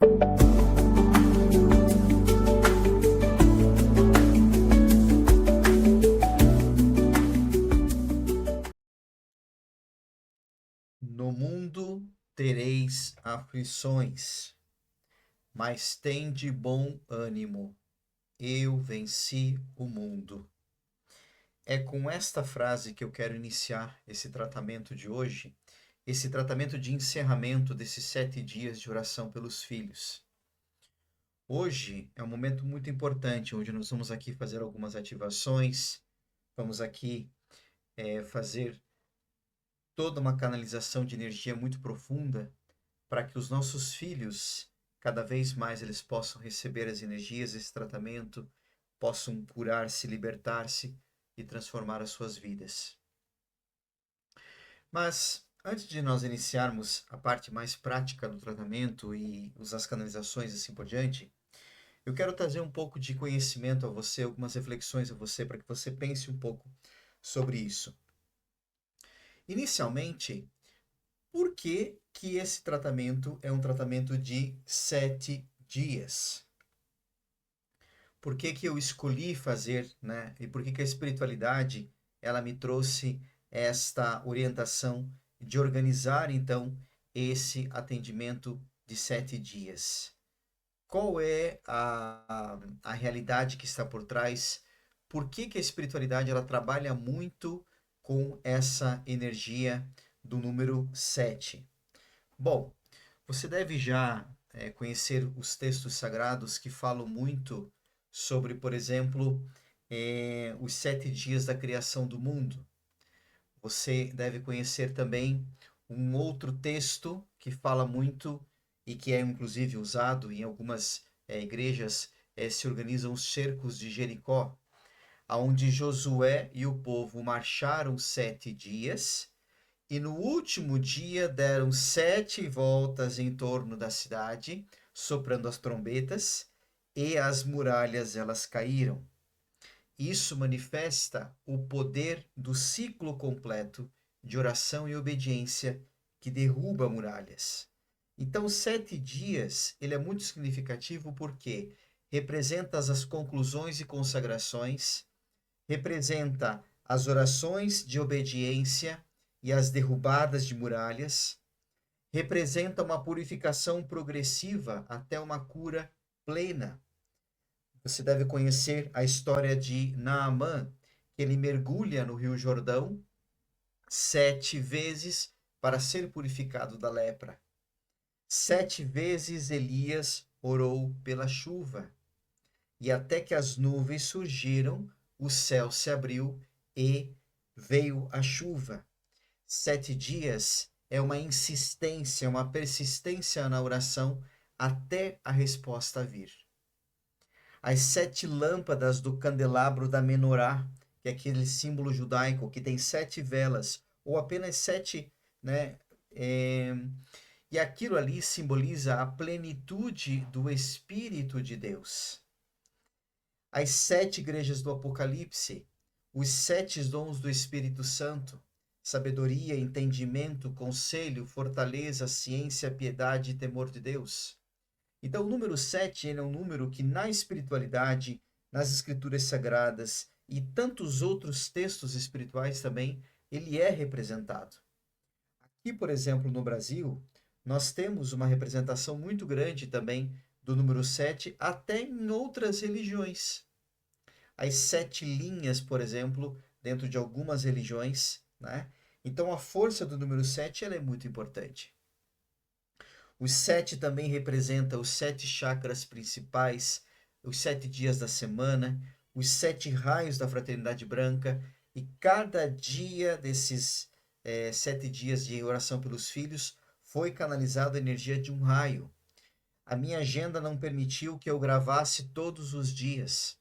No mundo tereis aflições, mas tende bom ânimo. Eu venci o mundo. É com esta frase que eu quero iniciar esse tratamento de hoje, esse tratamento de encerramento desses 7 dias de oração pelos filhos. Hoje é um momento muito importante, onde nós vamos aqui fazer algumas ativações, vamos aqui fazer toda uma canalização de energia muito profunda para que os nossos filhos, cada vez mais eles possam receber as energias desse tratamento, possam curar-se, libertar-se e transformar as suas vidas. Mas antes de nós iniciarmos a parte mais prática do tratamento e usar as canalizações e assim por diante, eu quero trazer um pouco de conhecimento a você, algumas reflexões a você, para que você pense um pouco sobre isso. Inicialmente, por que que esse tratamento é um tratamento de 7 dias? Por que que eu escolhi fazer, né? E por que que a espiritualidade, ela me trouxe esta orientação de organizar, então, esse atendimento de 7 dias? Qual é a realidade que está por trás? Por que que a espiritualidade, ela trabalha muito com essa energia do número 7? Bom, você deve já conhecer os textos sagrados que falam muito sobre, por exemplo, os 7 dias da criação do mundo. Você deve conhecer também um outro texto que fala muito e que é inclusive usado em algumas igrejas, se organizam os cercos de Jericó, onde Josué e o povo marcharam 7 dias e no último dia deram 7 voltas em torno da cidade, soprando as trombetas, e as muralhas elas caíram. Isso manifesta o poder do ciclo completo de oração e obediência que derruba muralhas. Então, 7 dias, ele é muito significativo porque representa as conclusões e consagrações, representa as orações de obediência e as derrubadas de muralhas, representa uma purificação progressiva até uma cura plena. Você deve conhecer a história de Naamã, que ele mergulha no Rio Jordão 7 vezes para ser purificado da lepra. 7 vezes Elias orou pela chuva. E até que as nuvens surgiram, o céu se abriu e veio a chuva. 7 dias é uma insistência, uma persistência na oração até a resposta vir. As 7 lâmpadas do candelabro da menorá, que é aquele símbolo judaico que tem 7 velas, ou apenas 7, né? E aquilo ali simboliza a plenitude do Espírito de Deus. As 7 igrejas do Apocalipse, os 7 dons do Espírito Santo, sabedoria, entendimento, conselho, fortaleza, ciência, piedade e temor de Deus. Então, o número 7 ele é um número que na espiritualidade, nas escrituras sagradas e tantos outros textos espirituais também, ele é representado. Aqui, por exemplo, no Brasil, nós temos uma representação muito grande também do número 7, até em outras religiões. As 7 linhas, por exemplo, dentro de algumas religiões, né? Então, a força do número 7 ela é muito importante. Os 7 também representa os 7 chakras principais, os 7 dias da semana, os 7 raios da fraternidade branca, e cada dia desses 7 dias de oração pelos filhos foi canalizada a energia de um raio. A minha agenda não permitiu que eu gravasse todos os dias,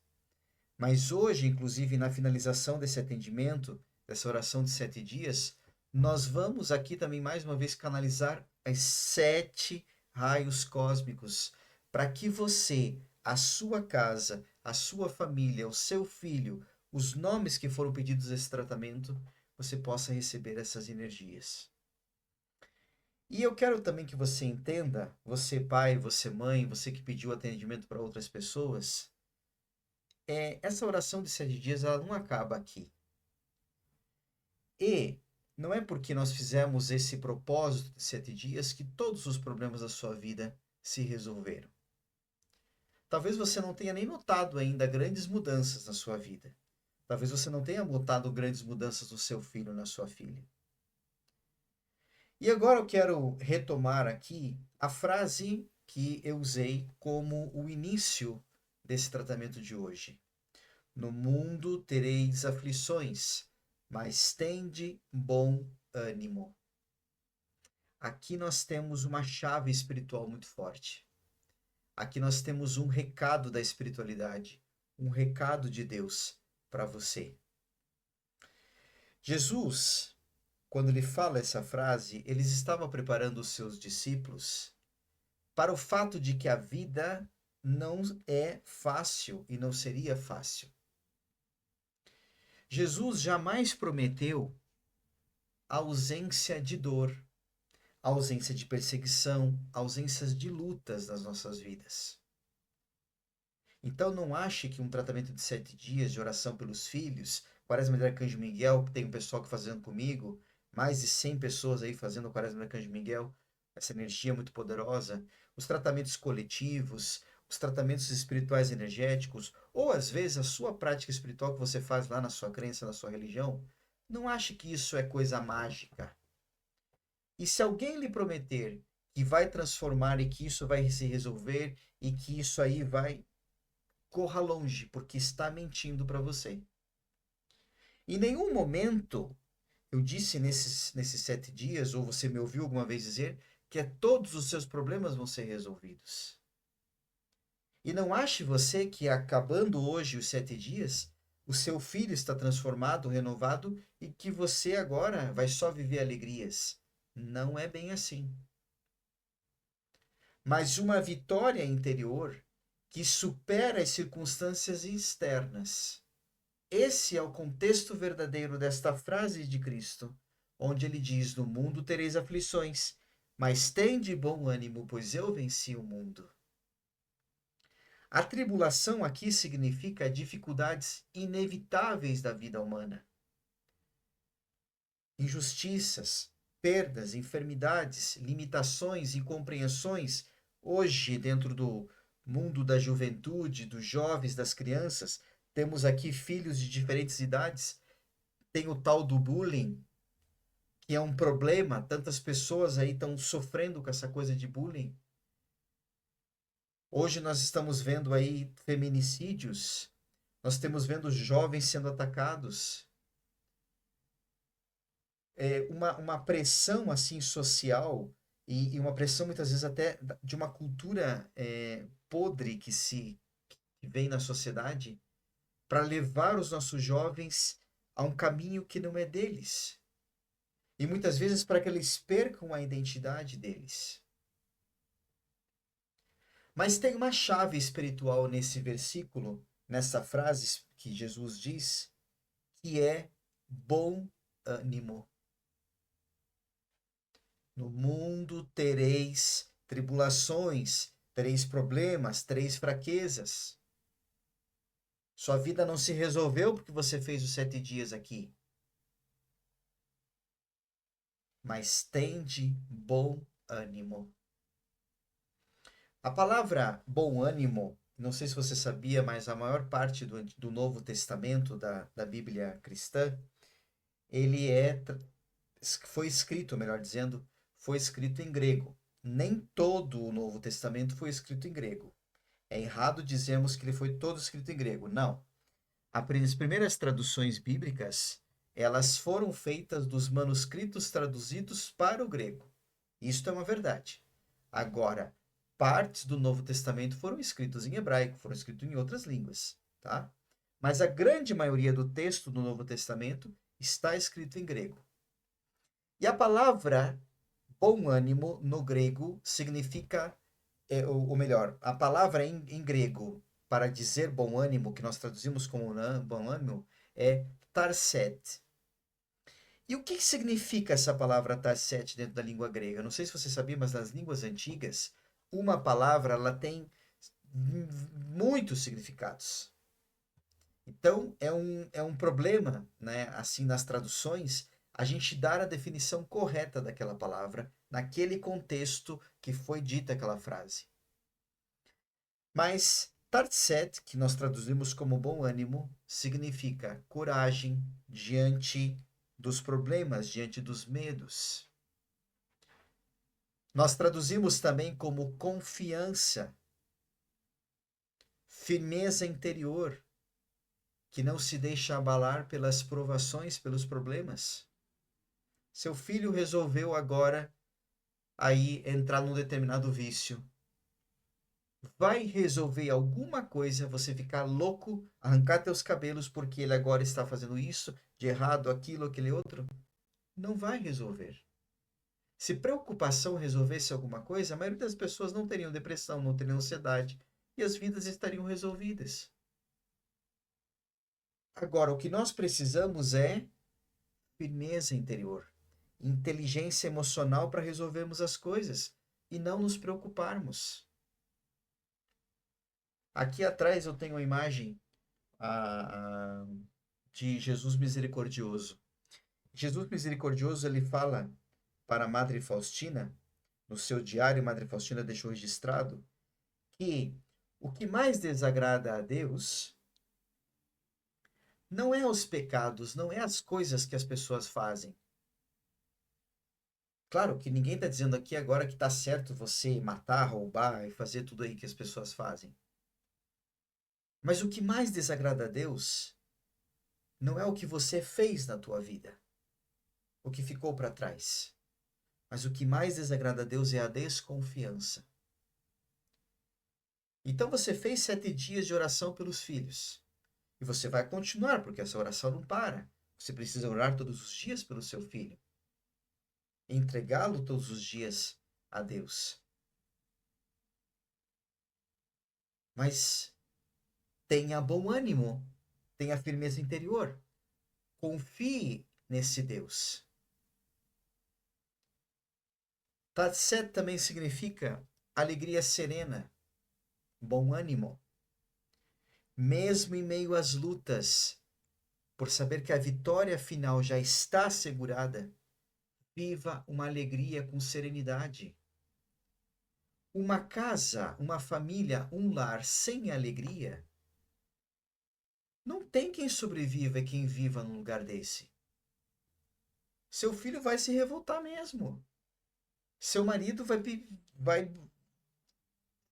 mas hoje, inclusive na finalização desse atendimento, dessa oração de 7 dias, nós vamos aqui também mais uma vez canalizar as 7 raios cósmicos para que você, a sua casa, a sua família, o seu filho, os nomes que foram pedidos nesse tratamento, você possa receber essas energias. E eu quero também que você entenda, você pai, você mãe, você que pediu atendimento para outras pessoas, essa oração de 7 dias ela não acaba aqui. E não é porque nós fizemos esse propósito de 7 dias que todos os problemas da sua vida se resolveram. Talvez você não tenha nem notado ainda grandes mudanças na sua vida. Talvez você não tenha notado grandes mudanças no seu filho, na sua filha. E agora eu quero retomar aqui a frase que eu usei como o início desse tratamento de hoje. No mundo tereis aflições, mas tende bom ânimo. Aqui nós temos uma chave espiritual muito forte. Aqui nós temos um recado da espiritualidade, um recado de Deus para você. Jesus, quando ele fala essa frase, ele estava preparando os seus discípulos para o fato de que a vida não é fácil e não seria fácil. Jesus jamais prometeu ausência de dor, ausência de perseguição, ausências de lutas nas nossas vidas. Então não ache que um tratamento de 7 dias de oração pelos filhos, Quaresma de Arcanjo Miguel, que tem um pessoal que fazendo comigo, mais de 100 pessoas aí fazendo o Quaresma de Arcanjo Miguel, essa energia muito poderosa, os tratamentos coletivos, os tratamentos espirituais energéticos, ou às vezes a sua prática espiritual que você faz lá na sua crença, na sua religião, não ache que isso é coisa mágica. E se alguém lhe prometer que vai transformar e que isso vai se resolver e que isso aí vai, corra longe, porque está mentindo para você. Em nenhum momento eu disse nesses 7 dias, ou você me ouviu alguma vez dizer, que todos os seus problemas vão ser resolvidos. E não ache você que acabando hoje os 7 dias, o seu filho está transformado, renovado e que você agora vai só viver alegrias. Não é bem assim. Mas uma vitória interior que supera as circunstâncias externas. Esse é o contexto verdadeiro desta frase de Cristo, onde ele diz: No mundo tereis aflições, mas tende bom ânimo, pois eu venci o mundo. A tribulação aqui significa dificuldades inevitáveis da vida humana. Injustiças, perdas, enfermidades, limitações, incompreensões. Hoje, dentro do mundo da juventude, dos jovens, das crianças, temos aqui filhos de diferentes idades. Tem o tal do bullying, que é um problema. Tantas pessoas aí estão sofrendo com essa coisa de bullying. Hoje nós estamos vendo aí feminicídios. Nós estamos vendo jovens sendo atacados. Uma pressão assim social e uma pressão muitas vezes até de uma cultura podre que vem na sociedade para levar os nossos jovens a um caminho que não é deles. E muitas vezes para que eles percam a identidade deles. Mas tem uma chave espiritual nesse versículo, nessa frase que Jesus diz, que é bom ânimo. No mundo tereis tribulações, tereis problemas, tereis fraquezas. Sua vida não se resolveu porque você fez os 7 dias aqui. Mas tende bom ânimo. A palavra bom ânimo, não sei se você sabia, mas a maior parte do Novo Testamento da Bíblia cristã, ele foi escrito, melhor dizendo, foi escrito em grego. Nem todo o Novo Testamento foi escrito em grego. É errado dizermos que ele foi todo escrito em grego. Não. As primeiras traduções bíblicas, elas foram feitas dos manuscritos traduzidos para o grego. Isto é uma verdade. Agora, partes do Novo Testamento foram escritos em hebraico, foram escritos em outras línguas, tá? Mas a grande maioria do texto do Novo Testamento está escrito em grego. E a palavra bom ânimo no grego significa, ou melhor, a palavra em grego para dizer bom ânimo, que nós traduzimos como bom ânimo, é tarset. E o que significa essa palavra Tarset dentro da língua grega? Não sei se você sabia, mas nas línguas antigas, uma palavra ela tem muitos significados. Então, é um problema, né, assim, nas traduções, a gente dar a definição correta daquela palavra, naquele contexto que foi dita aquela frase. Mas Tarset, que nós traduzimos como bom ânimo, significa coragem diante dos problemas, diante dos medos. Nós traduzimos também como confiança, firmeza interior, que não se deixa abalar pelas provações, pelos problemas. Seu filho resolveu agora aí entrar num determinado vício. Vai resolver alguma coisa, você ficar louco, arrancar teus cabelos porque ele agora está fazendo isso, de errado, aquilo, aquele outro? Não vai resolver. Se preocupação resolvesse alguma coisa, a maioria das pessoas não teriam depressão, não teriam ansiedade e as vidas estariam resolvidas. Agora, o que nós precisamos é firmeza interior, inteligência emocional para resolvermos as coisas e não nos preocuparmos. Aqui atrás eu tenho a imagem de Jesus misericordioso. Jesus misericordioso, ele fala para a Madre Faustina, no seu diário, Madre Faustina deixou registrado, que o que mais desagrada a Deus não é os pecados, não é as coisas que as pessoas fazem. Claro que ninguém está dizendo aqui agora que está certo você matar, roubar e fazer tudo aí que as pessoas fazem. Mas o que mais desagrada a Deus não é o que você fez na tua vida, o que ficou para trás. Mas o que mais desagrada a Deus é a desconfiança. Então você fez 7 dias de oração pelos filhos. E você vai continuar, porque essa oração não para. Você precisa orar todos os dias pelo seu filho. Entregá-lo todos os dias a Deus. Mas tenha bom ânimo, tenha firmeza interior. Confie nesse Deus. Tatset também significa alegria serena, bom ânimo. Mesmo em meio às lutas, por saber que a vitória final já está assegurada, viva uma alegria com serenidade. Uma casa, uma família, um lar sem alegria, não tem quem sobreviva e quem viva num lugar desse. Seu filho vai se revoltar mesmo. Seu marido vai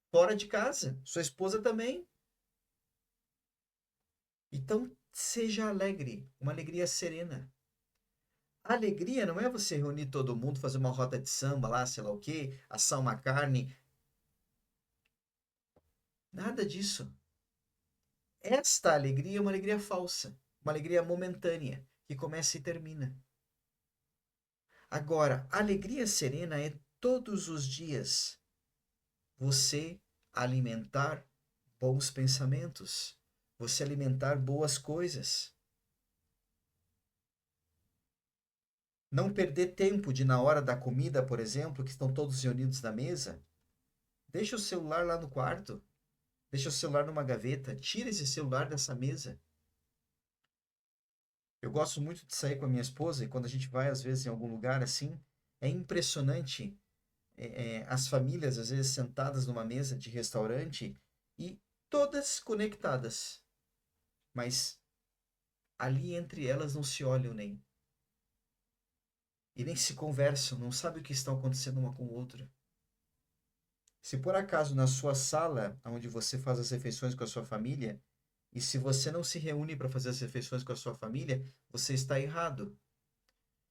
fora de casa. Sua esposa também. Então, seja alegre, uma alegria serena. A alegria não é você reunir todo mundo, fazer uma roda de samba lá, sei lá o quê, assar uma carne. Nada disso. Esta alegria é uma alegria falsa, uma alegria momentânea, que começa e termina. Agora, a alegria serena é todos os dias você alimentar bons pensamentos, você alimentar boas coisas. Não perder tempo de na hora da comida, por exemplo, que estão todos reunidos na mesa, deixa o celular lá no quarto, deixa o celular numa gaveta, tira esse celular dessa mesa. Eu gosto muito de sair com a minha esposa e quando a gente vai, às vezes, em algum lugar assim, é impressionante as famílias, às vezes, sentadas numa mesa de restaurante e todas conectadas, mas ali entre elas não se olham nem. E nem se conversam, não sabem o que está acontecendo uma com a outra. Se por acaso na sua sala, onde você faz as refeições com a sua família, e se você não se reúne para fazer as refeições com a sua família, você está errado.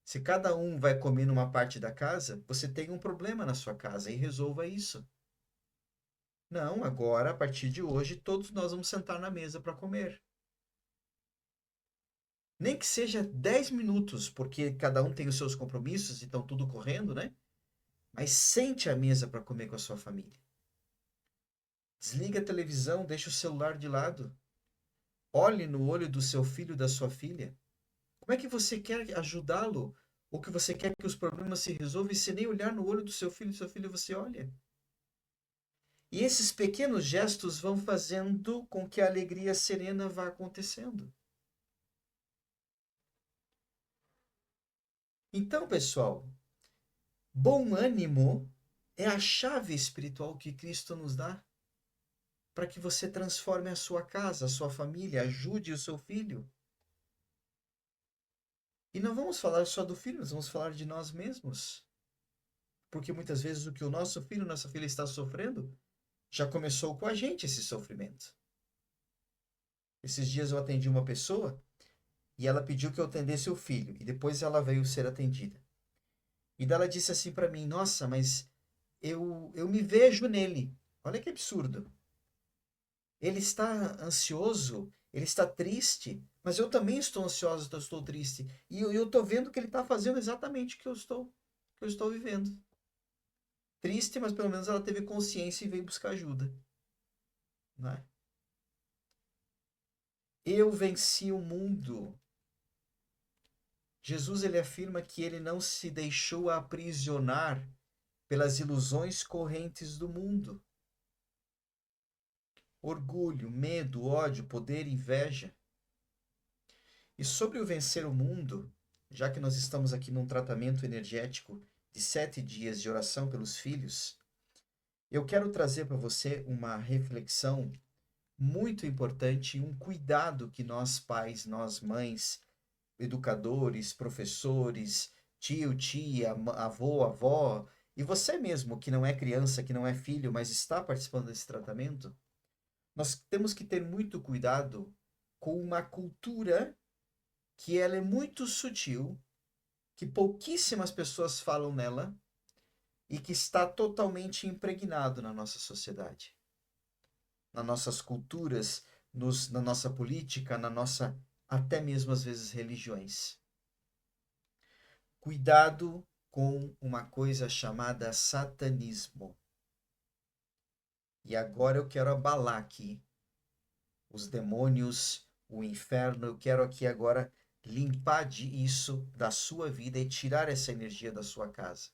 Se cada um vai comer numa parte da casa, você tem um problema na sua casa e resolva isso. Não, agora, a partir de hoje, todos nós vamos sentar na mesa para comer. Nem que seja 10 minutos, porque cada um tem os seus compromissos e estão tudo correndo, né? Mas sente à mesa para comer com a sua família. Desliga a televisão, deixa o celular de lado. Olhe no olho do seu filho e da sua filha. Como é que você quer ajudá-lo? Ou que você quer que os problemas se resolvam e você nem olhar no olho do seu filho você olha? E esses pequenos gestos vão fazendo com que a alegria serena vá acontecendo. Então, pessoal, bom ânimo é a chave espiritual que Cristo nos dá para que você transforme a sua casa, a sua família, ajude o seu filho. E não vamos falar só do filho, nós vamos falar de nós mesmos. Porque muitas vezes o que o nosso filho, nossa filha está sofrendo, já começou com a gente esse sofrimento. Esses dias eu atendi uma pessoa e ela pediu que eu atendesse o filho, e depois ela veio ser atendida. E daí ela disse assim para mim: Nossa, mas eu me vejo nele. Olha que absurdo. Ele está ansioso, ele está triste, mas eu também estou ansioso, eu estou triste. E eu estou vendo que ele está fazendo exatamente o que eu estou vivendo. Triste, mas pelo menos ela teve consciência e veio buscar ajuda. Né? Eu venci o mundo. Jesus ele afirma que ele não se deixou aprisionar pelas ilusões correntes do mundo. Orgulho, medo, ódio, poder, inveja. E sobre o vencer o mundo, já que nós estamos aqui num tratamento energético de 7 dias de oração pelos filhos, eu quero trazer para você uma reflexão muito importante, um cuidado que nós pais, nós mães, educadores, professores, tio, tia, avô, avó, e você mesmo que não é criança, que não é filho, mas está participando desse tratamento, nós temos que ter muito cuidado com uma cultura que ela é muito sutil, que pouquíssimas pessoas falam nela e que está totalmente impregnado na nossa sociedade, nas nossas culturas, na nossa política, na nossa até mesmo às vezes religiões. Cuidado com uma coisa chamada satanismo. E agora eu quero abalar aqui os demônios, o inferno, eu quero aqui agora limpar isso da sua vida e tirar essa energia da sua casa.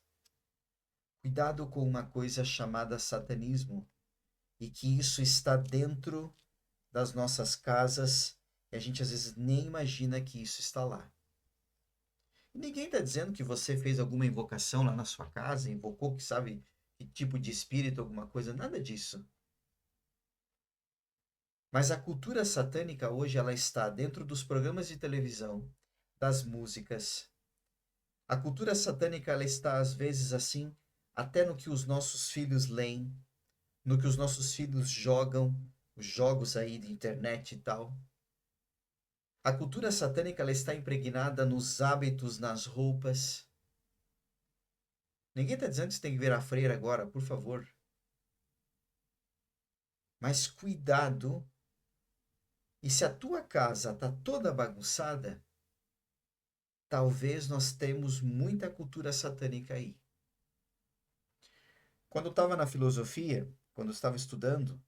Cuidado com uma coisa chamada satanismo e que isso está dentro das nossas casas e a gente às vezes nem imagina que isso está lá. E ninguém está dizendo que você fez alguma invocação lá na sua casa, invocou que sabe que tipo de espírito, alguma coisa, nada disso. Mas a cultura satânica hoje ela está dentro dos programas de televisão, das músicas. A cultura satânica ela está às vezes assim, até no que os nossos filhos leem, no que os nossos filhos jogam, os jogos aí de internet e tal. A cultura satânica ela está impregnada nos hábitos, nas roupas. Ninguém está dizendo que você tem que virar freira agora, por favor. Mas cuidado. E se a tua casa está toda bagunçada, talvez nós temos muita cultura satânica aí. Quando eu estava na filosofia, quando eu estava estudando,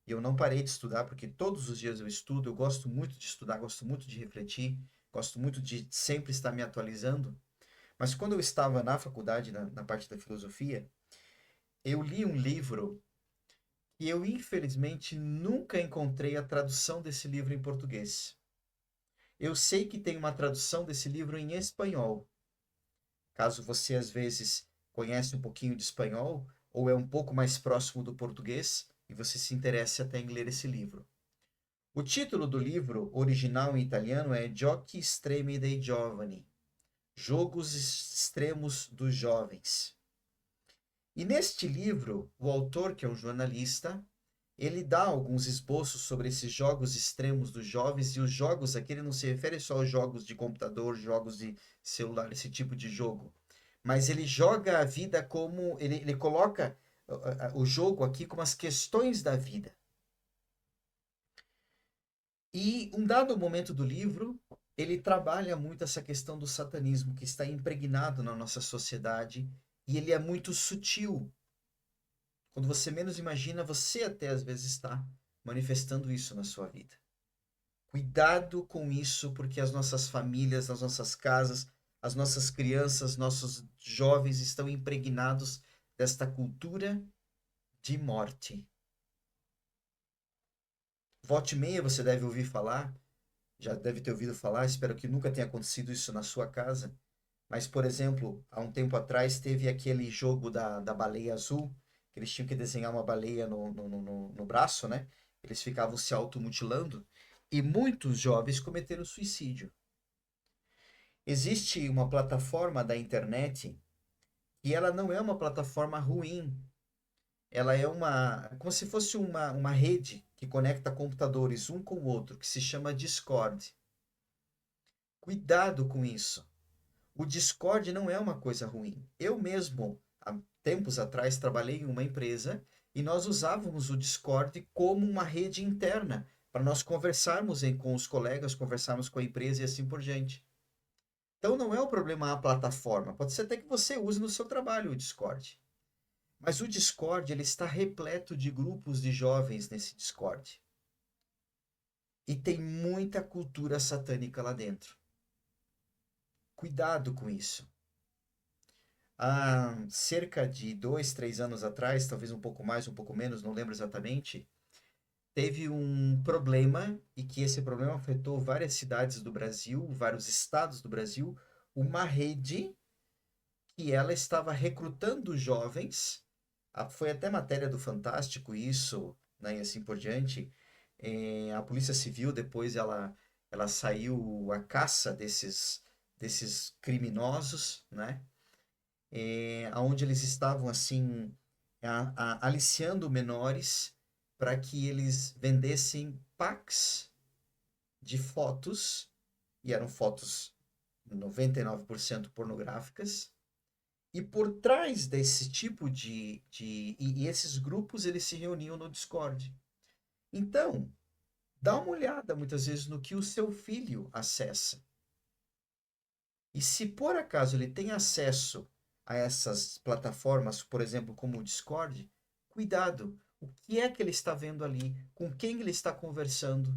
e eu não parei de estudar, porque todos os dias eu estudo, eu gosto muito de estudar, gosto muito de refletir, gosto muito de sempre estar me atualizando. Mas quando eu estava na faculdade, na parte da filosofia, eu li um livro e eu, infelizmente, nunca encontrei a tradução desse livro em português. Eu sei que tem uma tradução desse livro em espanhol. Caso você, às vezes, conhece um pouquinho de espanhol, ou é um pouco mais próximo do português, e você se interessa até em ler esse livro. O título do livro, original em italiano, é Giochi Estremi dei Giovani, Jogos Extremos dos Jovens. E neste livro, o autor, que é um jornalista, ele dá alguns esboços sobre esses jogos extremos dos jovens, e os jogos aqui ele não se refere só aos jogos de computador, jogos de celular, esse tipo de jogo. Mas ele joga a vida como. Ele coloca o jogo aqui como as questões da vida. E um dado momento do livro, ele trabalha muito essa questão do satanismo que está impregnado na nossa sociedade e ele é muito sutil. Quando você menos imagina, você até às vezes está manifestando isso na sua vida. Cuidado com isso, porque as nossas famílias, as nossas casas, as nossas crianças, nossos jovens estão impregnados desta cultura de morte. Volta e meia você deve ouvir falar, já deve ter ouvido falar, espero que nunca tenha acontecido isso na sua casa. Mas, por exemplo, há um tempo atrás teve aquele jogo da baleia azul, que eles tinham que desenhar uma baleia no braço, né? Eles ficavam se automutilando e muitos jovens cometeram suicídio. Existe uma plataforma da internet e ela não é uma plataforma ruim. Ela é como se fosse uma rede que conecta computadores um com o outro, que se chama Discord. Cuidado com isso. O Discord não é uma coisa ruim. Eu mesmo, há tempos atrás, trabalhei em uma empresa e nós usávamos o Discord como uma rede interna para nós conversarmos com os colegas, conversarmos com a empresa e assim por diante. Então não é o problema a plataforma. Pode ser até que você use no seu trabalho o Discord. Mas o Discord ele está repleto de grupos de jovens nesse Discord. E tem muita cultura satânica lá dentro. Cuidado com isso. Há cerca de 2, 3 anos atrás, talvez um pouco mais, um pouco menos, não lembro exatamente, teve um problema e que esse problema afetou várias cidades do Brasil, vários estados do Brasil, uma rede que ela estava recrutando jovens, foi até matéria do Fantástico isso, né, e assim por diante. A Polícia Civil depois ela saiu à caça desses criminosos, né? Onde eles estavam assim aliciando menores para que eles vendessem packs de fotos, e eram fotos 99% pornográficas, e por trás desse tipo e esses grupos eles se reuniam no Discord. Então, dá uma olhada muitas vezes no que o seu filho acessa. E se por acaso ele tem acesso a essas plataformas, por exemplo, como o Discord, cuidado. O que é que ele está vendo ali? Com quem ele está conversando?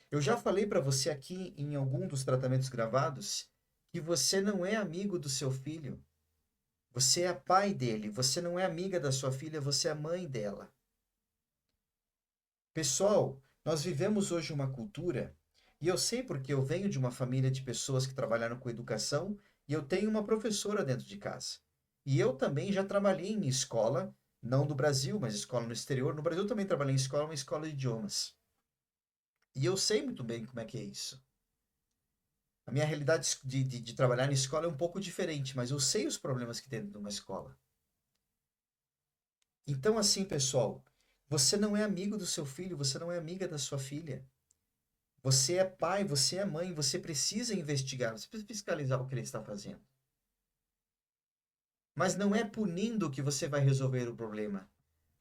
Eu já falei para você aqui em algum dos tratamentos gravados que você não é amigo do seu filho. Você é pai dele. Você não é amiga da sua filha, você é mãe dela. Pessoal, nós vivemos hoje uma cultura, e eu sei porque eu venho de uma família de pessoas que trabalharam com educação e eu tenho uma professora dentro de casa. E eu também já trabalhei em escola, não no Brasil, mas escola no exterior. No Brasil também trabalhei em escola, uma escola de idiomas. E eu sei muito bem como é que é isso. A minha realidade de trabalhar em escola é um pouco diferente, mas eu sei os problemas que tem dentro de uma escola. Então, assim, pessoal, você não é amigo do seu filho, você não é amiga da sua filha. Você é pai, você é mãe, você precisa investigar, você precisa fiscalizar o que ele está fazendo. Mas não é punindo que você vai resolver o problema,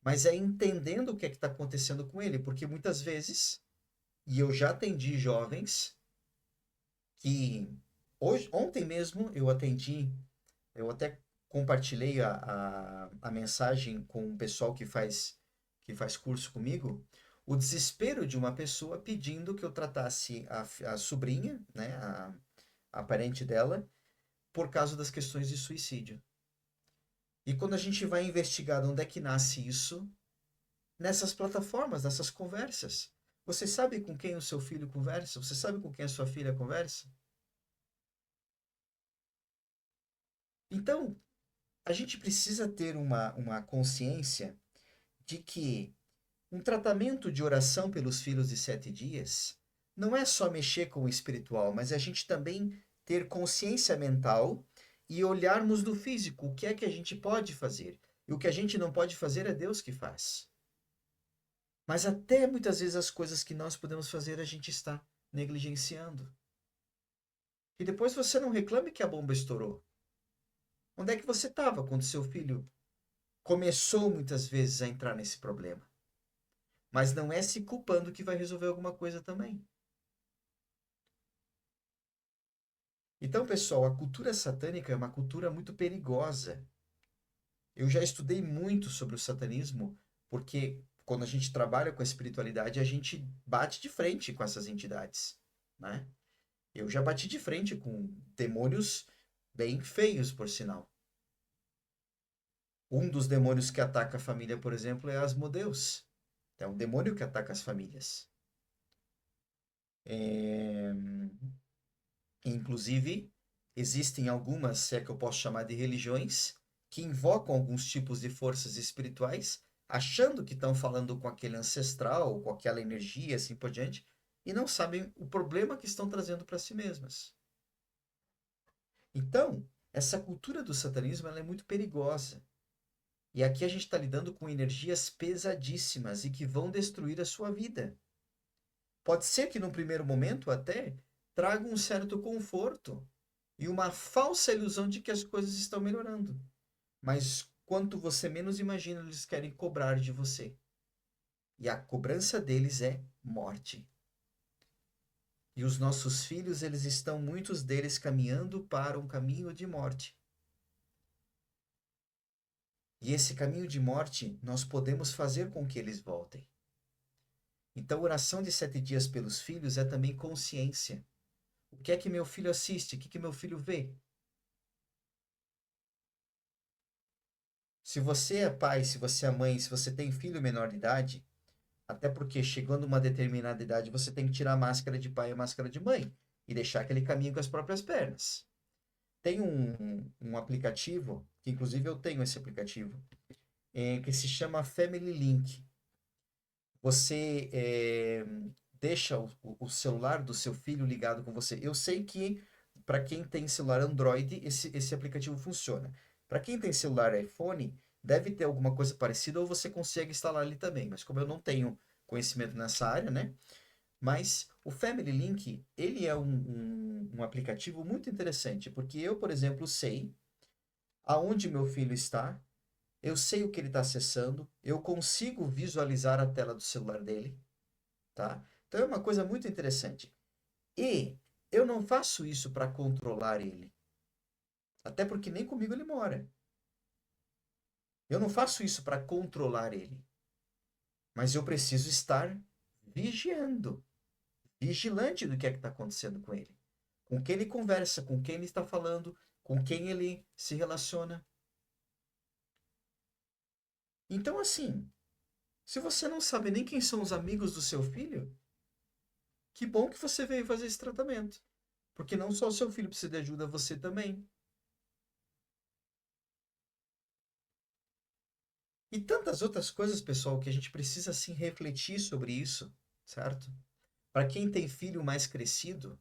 mas é entendendo o que é que está acontecendo com ele, porque muitas vezes, e eu já atendi jovens que ontem mesmo eu atendi, eu até compartilhei a mensagem com o pessoal que faz curso comigo, o desespero de uma pessoa pedindo que eu tratasse a sobrinha, né, a parente dela, por causa das questões de suicídio. E quando a gente vai investigar onde é que nasce isso, nessas plataformas, nessas conversas. Você sabe com quem o seu filho conversa? Você sabe com quem a sua filha conversa? Então, a gente precisa ter uma consciência de que um tratamento de oração pelos filhos de 7 dias não é só mexer com o espiritual, mas a gente também ter consciência mental e olharmos do físico, o que é que a gente pode fazer. E o que a gente não pode fazer é Deus que faz. Mas até muitas vezes as coisas que nós podemos fazer a gente está negligenciando. E depois você não reclame que a bomba estourou. Onde é que você estava quando seu filho começou muitas vezes a entrar nesse problema? Mas não é se culpando que vai resolver alguma coisa também. Então, pessoal, a cultura satânica é uma cultura muito perigosa. Eu já estudei muito sobre o satanismo, porque quando a gente trabalha com a espiritualidade, a gente bate de frente com essas entidades, né? Eu já bati de frente com demônios bem feios, por sinal. Um dos demônios que ataca a família, por exemplo, é Asmodeus. É um demônio que ataca as famílias. É... Inclusive, existem algumas, se é que eu posso chamar de religiões, que invocam alguns tipos de forças espirituais, achando que estão falando com aquele ancestral, com aquela energia, assim por diante, e não sabem o problema que estão trazendo para si mesmas. Então, essa cultura do satanismo ela é muito perigosa. E aqui a gente está lidando com energias pesadíssimas e que vão destruir a sua vida. Pode ser que num primeiro momento até traga um certo conforto e uma falsa ilusão de que as coisas estão melhorando. Mas quanto você menos imagina, eles querem cobrar de você. E a cobrança deles é morte. E os nossos filhos, eles estão, muitos deles, caminhando para um caminho de morte. E esse caminho de morte, nós podemos fazer com que eles voltem. Então, oração de 7 dias pelos filhos é também consciência. O que é que meu filho assiste? O que é que meu filho vê? Se você é pai, se você é mãe, se você tem filho menor de idade, até porque chegando a uma determinada idade você tem que tirar a máscara de pai e a máscara de mãe e deixar aquele caminho com as próprias pernas. Tem um aplicativo, que inclusive eu tenho esse aplicativo, que se chama Family Link. Você deixa o celular do seu filho ligado com você. Eu sei que para quem tem celular Android, esse aplicativo funciona. Para quem tem celular iPhone, deve ter alguma coisa parecida ou você consegue instalar ali também. Mas como eu não tenho conhecimento nessa área, né? Mas o Family Link, ele é um aplicativo muito interessante, porque eu, por exemplo, sei aonde meu filho está, eu sei o que ele está acessando, eu consigo visualizar a tela do celular dele, tá? Então é uma coisa muito interessante. E eu não faço isso para controlar ele, até porque nem comigo ele mora. Eu não faço isso para controlar ele, mas eu preciso estar vigiando, vigilante do que é que está acontecendo com ele, com quem ele conversa, com quem ele está falando, com quem ele se relaciona. Então, assim, se você não sabe nem quem são os amigos do seu filho, que bom que você veio fazer esse tratamento. Porque não só o seu filho precisa de ajuda, você também. E tantas outras coisas, pessoal, que a gente precisa assim refletir sobre isso, certo? Para quem tem filho mais crescido,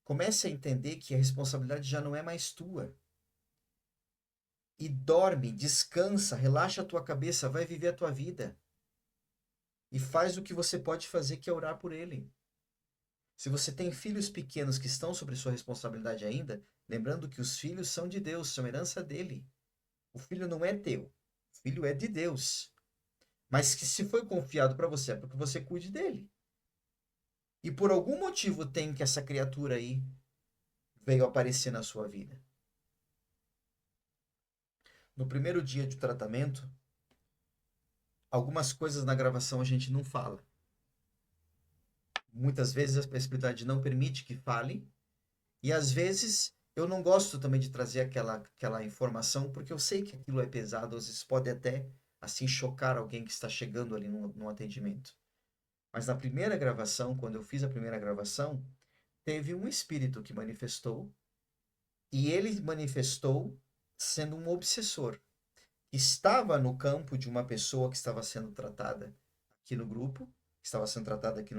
comece a entender que a responsabilidade já não é mais tua. E dorme, descansa, relaxa a tua cabeça, vai viver a tua vida. E faz o que você pode fazer, que é orar por ele. Se você tem filhos pequenos que estão sobre sua responsabilidade ainda, lembrando que os filhos são de Deus, são herança dele. O filho não é teu, o filho é de Deus. Mas que se foi confiado para você é porque você cuide dele. E por algum motivo tem que essa criatura aí veio aparecer na sua vida. No primeiro dia de tratamento, algumas coisas na gravação a gente não fala. Muitas vezes a espiritualidade não permite que fale, e às vezes eu não gosto também de trazer aquela informação, porque eu sei que aquilo é pesado, às vezes pode até assim chocar alguém que está chegando ali no atendimento. Mas na primeira gravação, quando eu fiz a primeira gravação, teve um espírito que manifestou, e ele manifestou sendo um obsessor. Estava no campo de uma pessoa que estava sendo tratada aqui no grupo, que estava sendo tratada aqui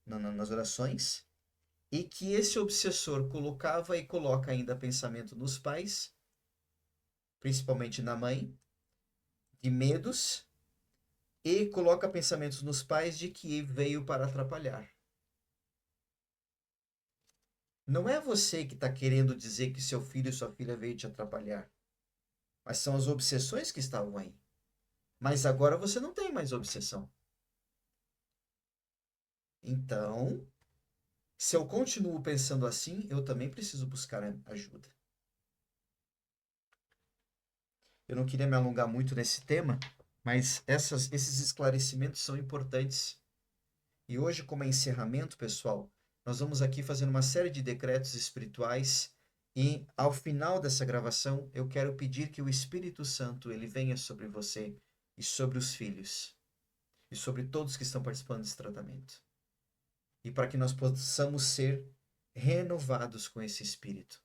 nas orações, e que esse obsessor colocava e coloca ainda pensamento nos pais, principalmente na mãe, de medos, e coloca pensamentos nos pais de que veio para atrapalhar. Não é você que está querendo dizer que seu filho e sua filha veio te atrapalhar, mas são as obsessões que estavam aí. Mas agora você não tem mais obsessão. Então, se eu continuo pensando assim, eu também preciso buscar ajuda. Eu não queria me alongar muito nesse tema, Mas esses esclarecimentos são importantes. E hoje, como encerramento, pessoal, nós vamos aqui fazendo uma série de decretos espirituais e ao final dessa gravação, eu quero pedir que o Espírito Santo ele venha sobre você e sobre os filhos e sobre todos que estão participando desse tratamento. E para que nós possamos ser renovados com esse espírito.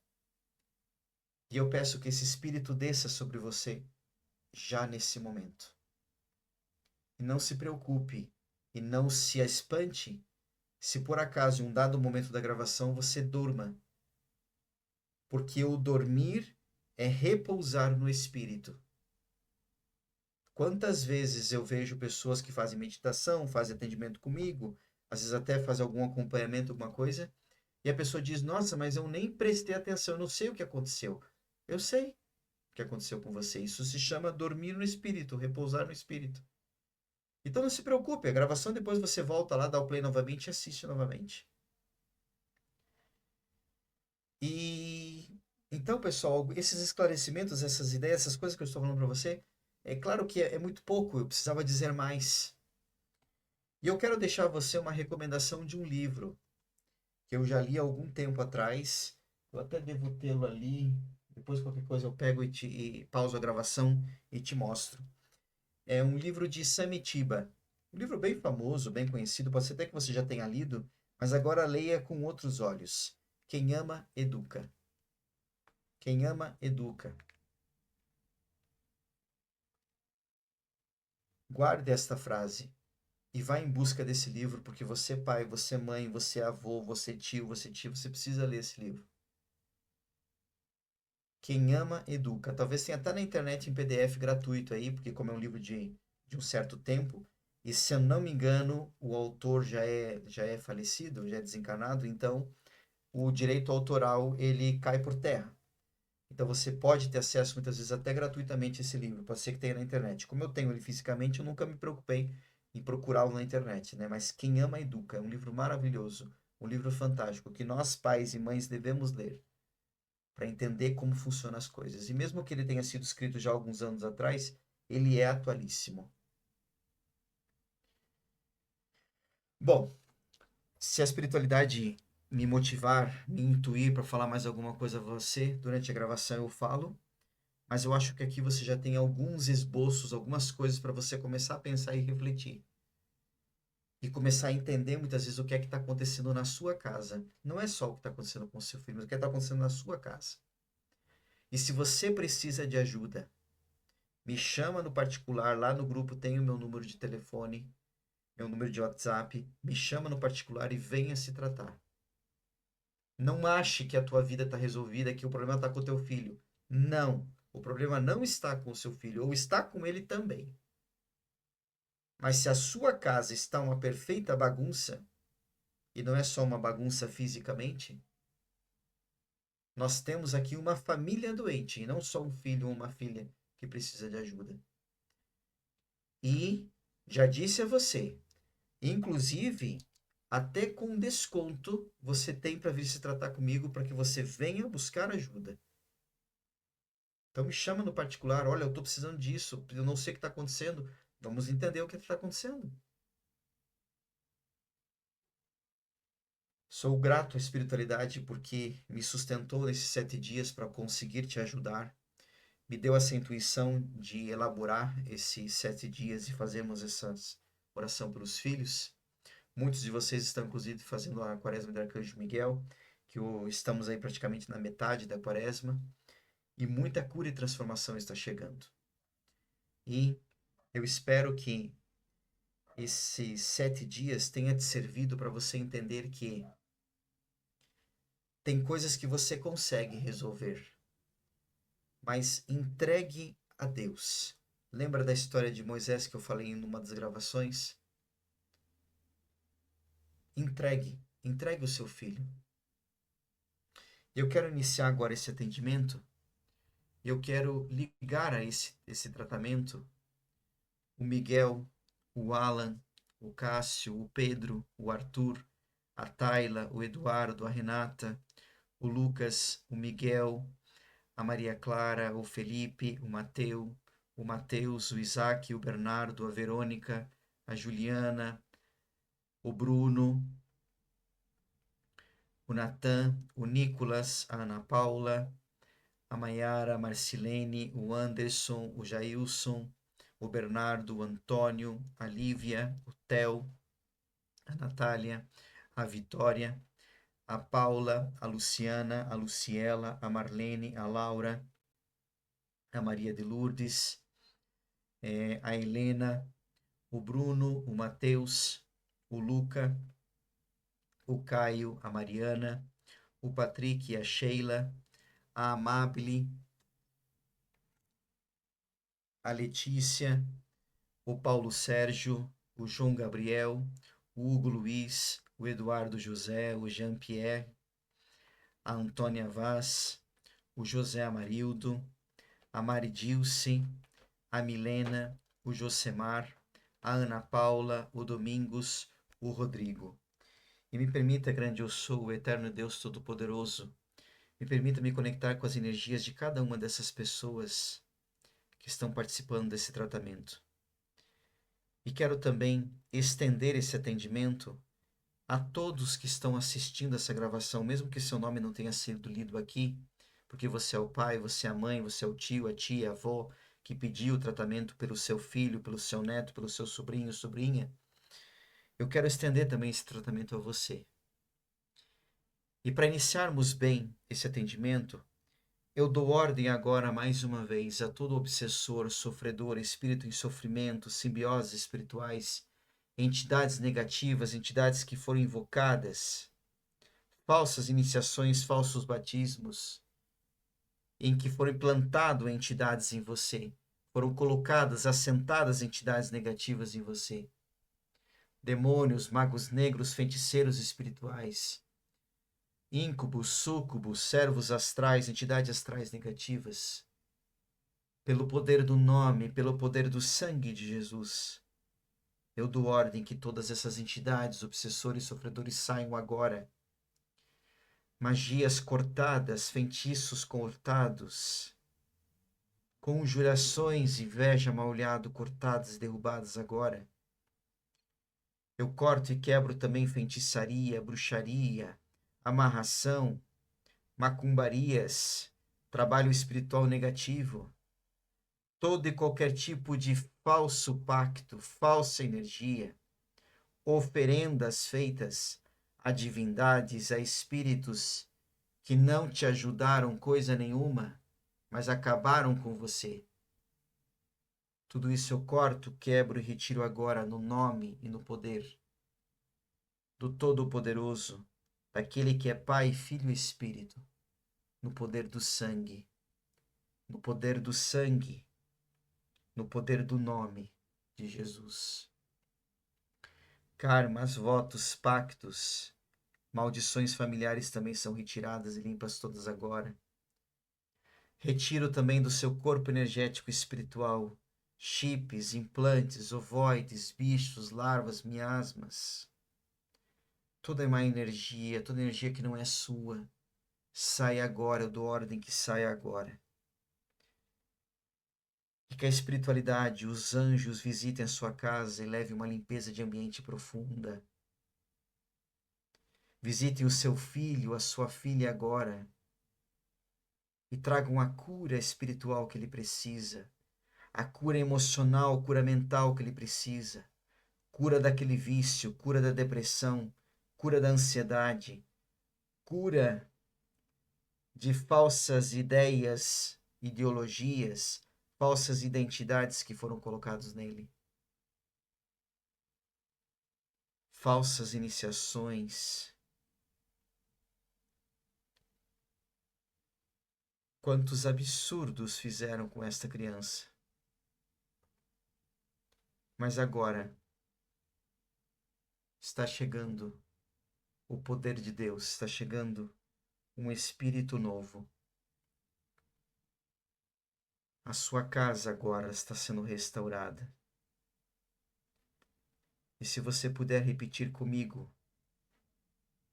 E eu peço que esse espírito desça sobre você já nesse momento. E não se preocupe e não se espante se por acaso em um dado momento da gravação você durma. Porque o dormir é repousar no espírito. Quantas vezes eu vejo pessoas que fazem meditação, fazem atendimento comigo, às vezes até fazem algum acompanhamento, alguma coisa, e a pessoa diz: Nossa, mas eu nem prestei atenção, eu não sei o que aconteceu. Eu sei o que aconteceu com você. Isso se chama dormir no espírito, repousar no espírito. Então não se preocupe, a gravação depois você volta lá, dá o play novamente e assiste novamente. E então, pessoal, esses esclarecimentos, essas ideias, essas coisas que eu estou falando para você, é claro que é muito pouco, eu precisava dizer mais. E eu quero deixar a você uma recomendação de um livro que eu já li há algum tempo atrás. Eu até devo tê-lo ali. Depois, qualquer coisa, eu pego e pauso a gravação e te mostro. É um livro de Samitiba. Um livro bem famoso, bem conhecido, pode ser até que você já tenha lido, mas agora leia com outros olhos. Quem ama, educa. Quem ama, educa. Guarde esta frase e vá em busca desse livro, porque você, pai, você, mãe, você, avô, você, tio, você precisa ler esse livro. Quem ama, educa. Talvez tenha até na internet em PDF gratuito aí, porque como é um livro de um certo tempo, e se eu não me engano, o autor já é falecido, já é desencarnado, então o direito autoral ele cai por terra. Então você pode ter acesso muitas vezes até gratuitamente a esse livro, pode ser que tenha na internet. Como eu tenho ele fisicamente, eu nunca me preocupei em procurá-lo na internet, né? Mas Quem Ama Educa é um livro maravilhoso, um livro fantástico que nós pais e mães devemos ler para entender como funcionam as coisas. E mesmo que ele tenha sido escrito já há alguns anos atrás, ele é atualíssimo. Bom, se a espiritualidade me motivar, me intuir para falar mais alguma coisa a você, durante a gravação eu falo. Mas eu acho que aqui você já tem alguns esboços, algumas coisas para você começar a pensar e refletir. E começar a entender muitas vezes o que é que está acontecendo na sua casa. Não é só o que está acontecendo com o seu filho, mas o que está acontecendo na sua casa. E se você precisa de ajuda, me chama no particular, lá no grupo tem o meu número de telefone, meu número de WhatsApp, me chama no particular e venha se tratar. Não ache que a tua vida está resolvida, que o problema está com o teu filho. Não, o problema não está com o seu filho, ou está com ele também. Mas se a sua casa está uma perfeita bagunça, e não é só uma bagunça fisicamente, nós temos aqui uma família doente, e não só um filho ou uma filha que precisa de ajuda. E já disse a você, inclusive, até com desconto você tem para vir se tratar comigo para que você venha buscar ajuda. Então me chama no particular, olha, eu estou precisando disso, eu não sei o que está acontecendo, vamos entender o que está acontecendo. Sou grato à espiritualidade porque me sustentou nesses 7 dias para conseguir te ajudar. Me deu essa intuição de elaborar esses 7 dias e fazermos essa oração pelos filhos. Muitos de vocês estão, inclusive, fazendo a Quaresma do Arcanjo Miguel, que estamos aí praticamente na metade da Quaresma, e muita cura e transformação está chegando. E eu espero que esses 7 dias tenha te servido para você entender que tem coisas que você consegue resolver, mas entregue a Deus. Lembra da história de Moisés que eu falei em uma das gravações? Entregue o seu filho. Eu quero iniciar agora esse atendimento. Eu quero ligar a esse tratamento o Miguel, o Alan, o Cássio, o Pedro, o Arthur, a Tayla, o Eduardo, a Renata, o Lucas, o Miguel, a Maria Clara, o Felipe, o Mateu, o Mateus, o Isaac, o Bernardo, a Verônica, a Juliana, o Bruno, o Natan, o Nicolas, a Ana Paula, a Maiara, a Marcilene, o Anderson, o Jailson, o Bernardo, o Antônio, a Lívia, o Theo, a Natália, a Vitória, a Paula, a Luciana, a Luciela, a Marlene, a Laura, a Maria de Lourdes, a Helena, o Bruno, o Matheus, o Luca, o Caio, a Mariana, o Patrick, a Sheila, a Amabile, a Letícia, o Paulo Sérgio, o João Gabriel, o Hugo Luiz, o Eduardo José, o Jean-Pierre, a Antônia Vaz, o José Amarildo, a Maridilce, a Milena, o Josemar, a Ana Paula, o Domingos, o Rodrigo. E me permita, grande eu sou, o eterno Deus Todo-Poderoso, me permita me conectar com as energias de cada uma dessas pessoas que estão participando desse tratamento. E quero também estender esse atendimento a todos que estão assistindo essa gravação, mesmo que seu nome não tenha sido lido aqui, porque você é o pai, você é a mãe, você é o tio, a tia, a avó, que pediu o tratamento pelo seu filho, pelo seu neto, pelo seu sobrinho, sobrinha. Eu quero estender também esse tratamento a você. E para iniciarmos bem esse atendimento, eu dou ordem agora mais uma vez a todo obsessor, sofredor, espírito em sofrimento, simbioses espirituais, entidades negativas, entidades que foram invocadas, falsas iniciações, falsos batismos, em que foram implantadas entidades em você, foram colocadas, assentadas entidades negativas em você. Demônios, magos negros, feiticeiros espirituais, íncubos, súcubos, servos astrais, entidades astrais negativas, pelo poder do nome, pelo poder do sangue de Jesus, eu dou ordem que todas essas entidades, obsessores e sofredores saiam agora. Magias cortadas, feitiços cortados, conjurações, inveja, mal-olhado, cortadas e derrubadas agora. Eu corto e quebro também feitiçaria, bruxaria, amarração, macumbarias, trabalho espiritual negativo, todo e qualquer tipo de falso pacto, falsa energia, oferendas feitas a divindades, a espíritos que não te ajudaram coisa nenhuma, mas acabaram com você. Tudo isso eu corto, quebro e retiro agora no nome e no poder do Todo-Poderoso, daquele que é Pai, Filho e Espírito, no poder do sangue, no poder do sangue, no poder do nome de Jesus. Karmas, votos, pactos, maldições familiares também são retiradas e limpas todas agora. Retiro também do seu corpo energético espiritual chips, implantes, ovoides, bichos, larvas, miasmas. Toda má energia, toda energia que não é sua, sai agora, eu dou ordem que saia agora. E que a espiritualidade, os anjos visitem a sua casa e levem uma limpeza de ambiente profunda. Visitem o seu filho, a sua filha agora e tragam a cura espiritual que ele precisa, a cura emocional, cura mental que ele precisa, cura daquele vício, cura da depressão, cura da ansiedade, cura de falsas ideias, ideologias, falsas identidades que foram colocadas nele. Falsas iniciações. Quantos absurdos fizeram com esta criança. Mas agora está chegando o poder de Deus, está chegando um espírito novo. A sua casa agora está sendo restaurada. E se você puder repetir comigo,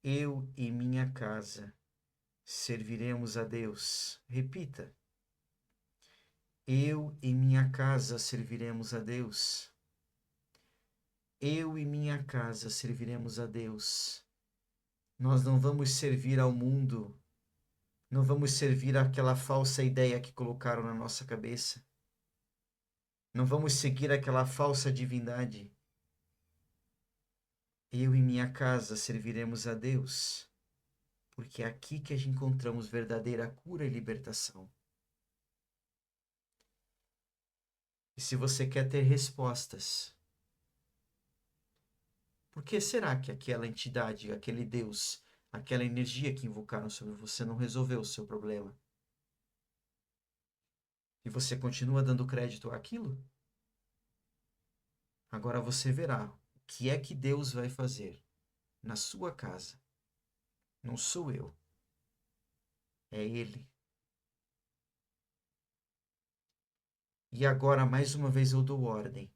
eu e minha casa serviremos a Deus. Repita. Eu e minha casa serviremos a Deus. Eu e minha casa serviremos a Deus. Nós não vamos servir ao mundo. Não vamos servir àquela falsa ideia que colocaram na nossa cabeça. Não vamos seguir aquela falsa divindade. Eu e minha casa serviremos a Deus, porque é aqui que encontramos verdadeira cura e libertação. E se você quer ter respostas, por que será que aquela entidade, aquele Deus, aquela energia que invocaram sobre você não resolveu o seu problema? E você continua dando crédito àquilo? Agora você verá o que é que Deus vai fazer na sua casa. Não sou eu, é Ele. E agora, mais uma vez, eu dou ordem.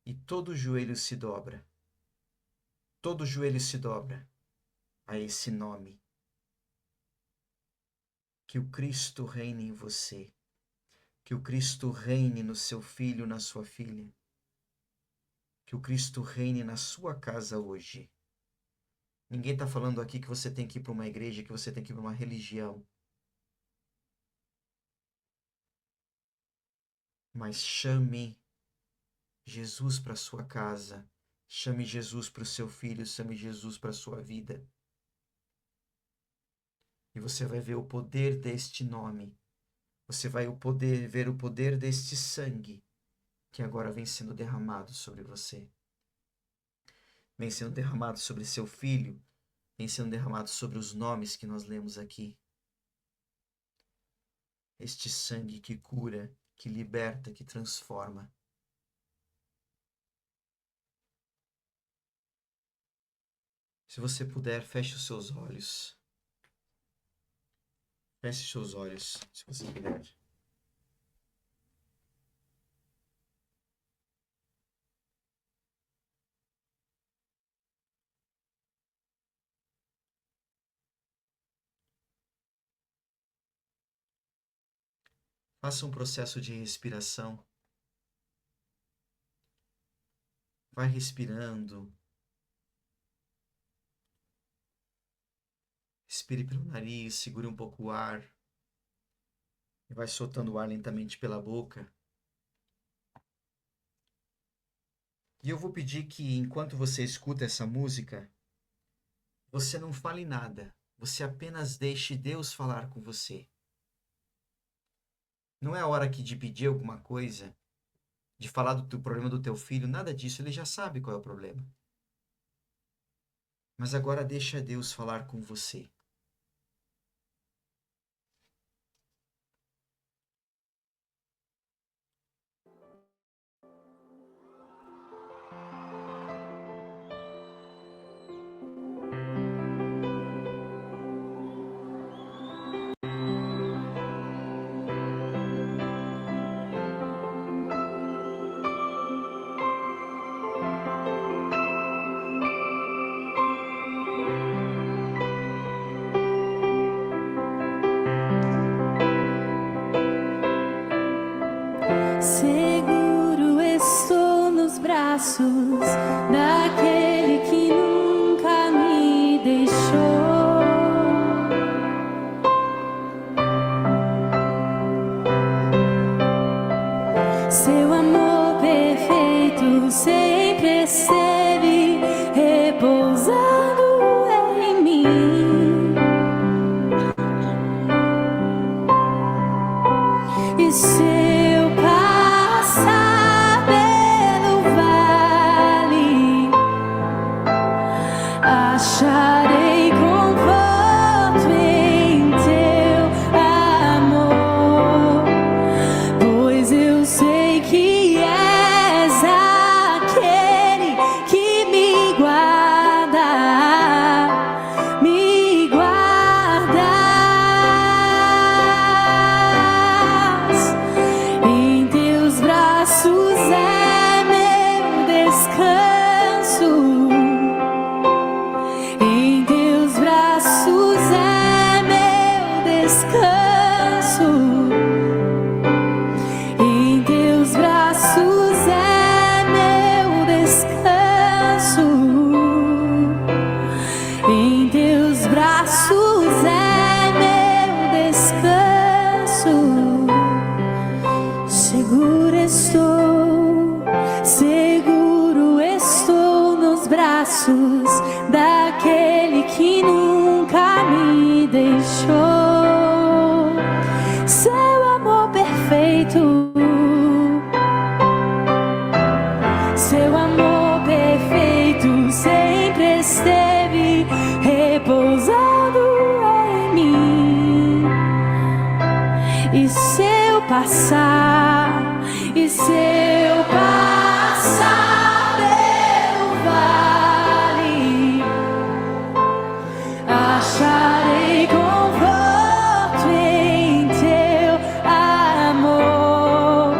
E todo joelho se dobra. Todo joelho se dobra a esse nome. Que o Cristo reine em você. Que o Cristo reine no seu filho, na sua filha. Que o Cristo reine na sua casa hoje. Ninguém está falando aqui que você tem que ir para uma igreja, que você tem que ir para uma religião. Mas chame Jesus para sua casa. Chame Jesus para o seu filho. Chame Jesus para a sua vida. E você vai ver o poder deste nome. Você vai ver o poder deste sangue que agora vem sendo derramado sobre você. Vem sendo derramado sobre seu filho. Vem sendo derramado sobre os nomes que nós lemos aqui. Este sangue que cura, que liberta, que transforma. Se você puder, feche os seus olhos. Feche os seus olhos, se você puder. Faça um processo de respiração. Vai respirando. Respire pelo nariz, segure um pouco o ar. E vai soltando o ar lentamente pela boca. E eu vou pedir que, enquanto você escuta essa música, você não fale nada. Você apenas deixe Deus falar com você. Não é a hora aqui de pedir alguma coisa, de falar do problema do teu filho, nada disso, ele já sabe qual é o problema. Mas agora deixa Deus falar com você. Seguro estou nos braços daquele que nunca me deixou. Seu amor perfeito sempre esteve repousando em mim. E seu passar pelo vale, acharei conforto em teu amor, pois eu sei que és aquele braços daquele que nunca me deixou. Seu amor perfeito, seu amor perfeito sempre esteve repousando em mim. E seu passar, e seu passar pelo vale, acharei conforto em teu amor,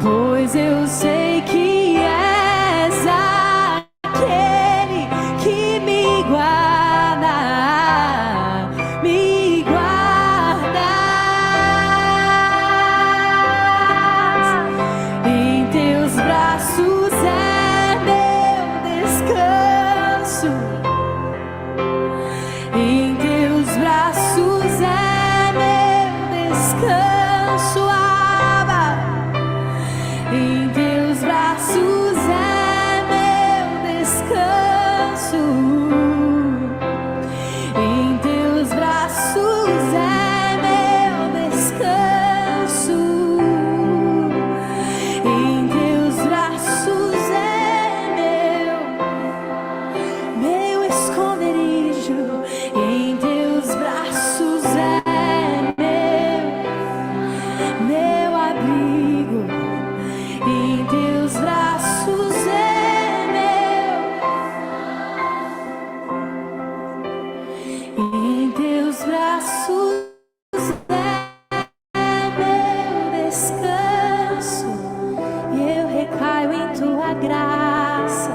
pois eu sei que és aquele que me guarda, me guardas. Em teus braços é meu descanso. Em teus braços é meu descanso, Abba. Em teus braços é meu descanso. Em teus braços é meu descanso. Em teus braços é meu esconderijo. Em teus braços é meu abrigo. Em teus braços é meu. Em teus braços é meu descanso. E eu recaio em tua graça.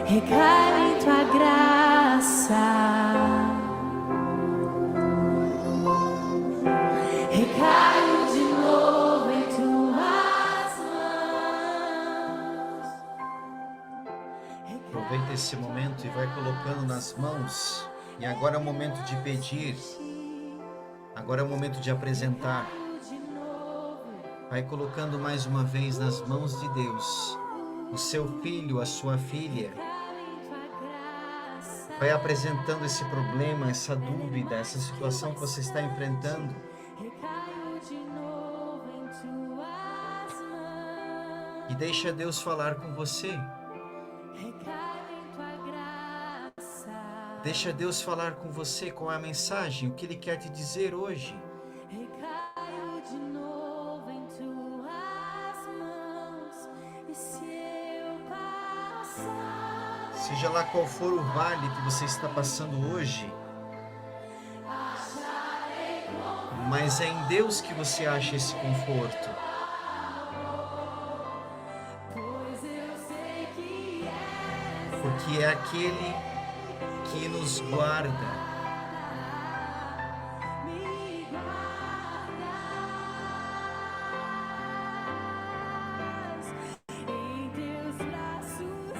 Recaio em tua graça. Recaio de novo em tuas mãos. Aproveita esse momento e vai colocando nas mãos. E agora é o momento de pedir. Agora é o momento de apresentar. Vai colocando mais uma vez nas mãos de Deus o seu filho, a sua filha. Vai apresentando esse problema, essa dúvida, essa situação que você está enfrentando. E deixa Deus falar com você. Deixa Deus falar com você com a mensagem, o que Ele quer te dizer hoje. Recaio de novo em tuas mãos. E se eu passar, Seja lá qual for o vale que você está passando hoje, mas é em Deus que você acha esse conforto. pois eu sei que és Porque é aquele que nos guarda. me guardas. Em teus braços é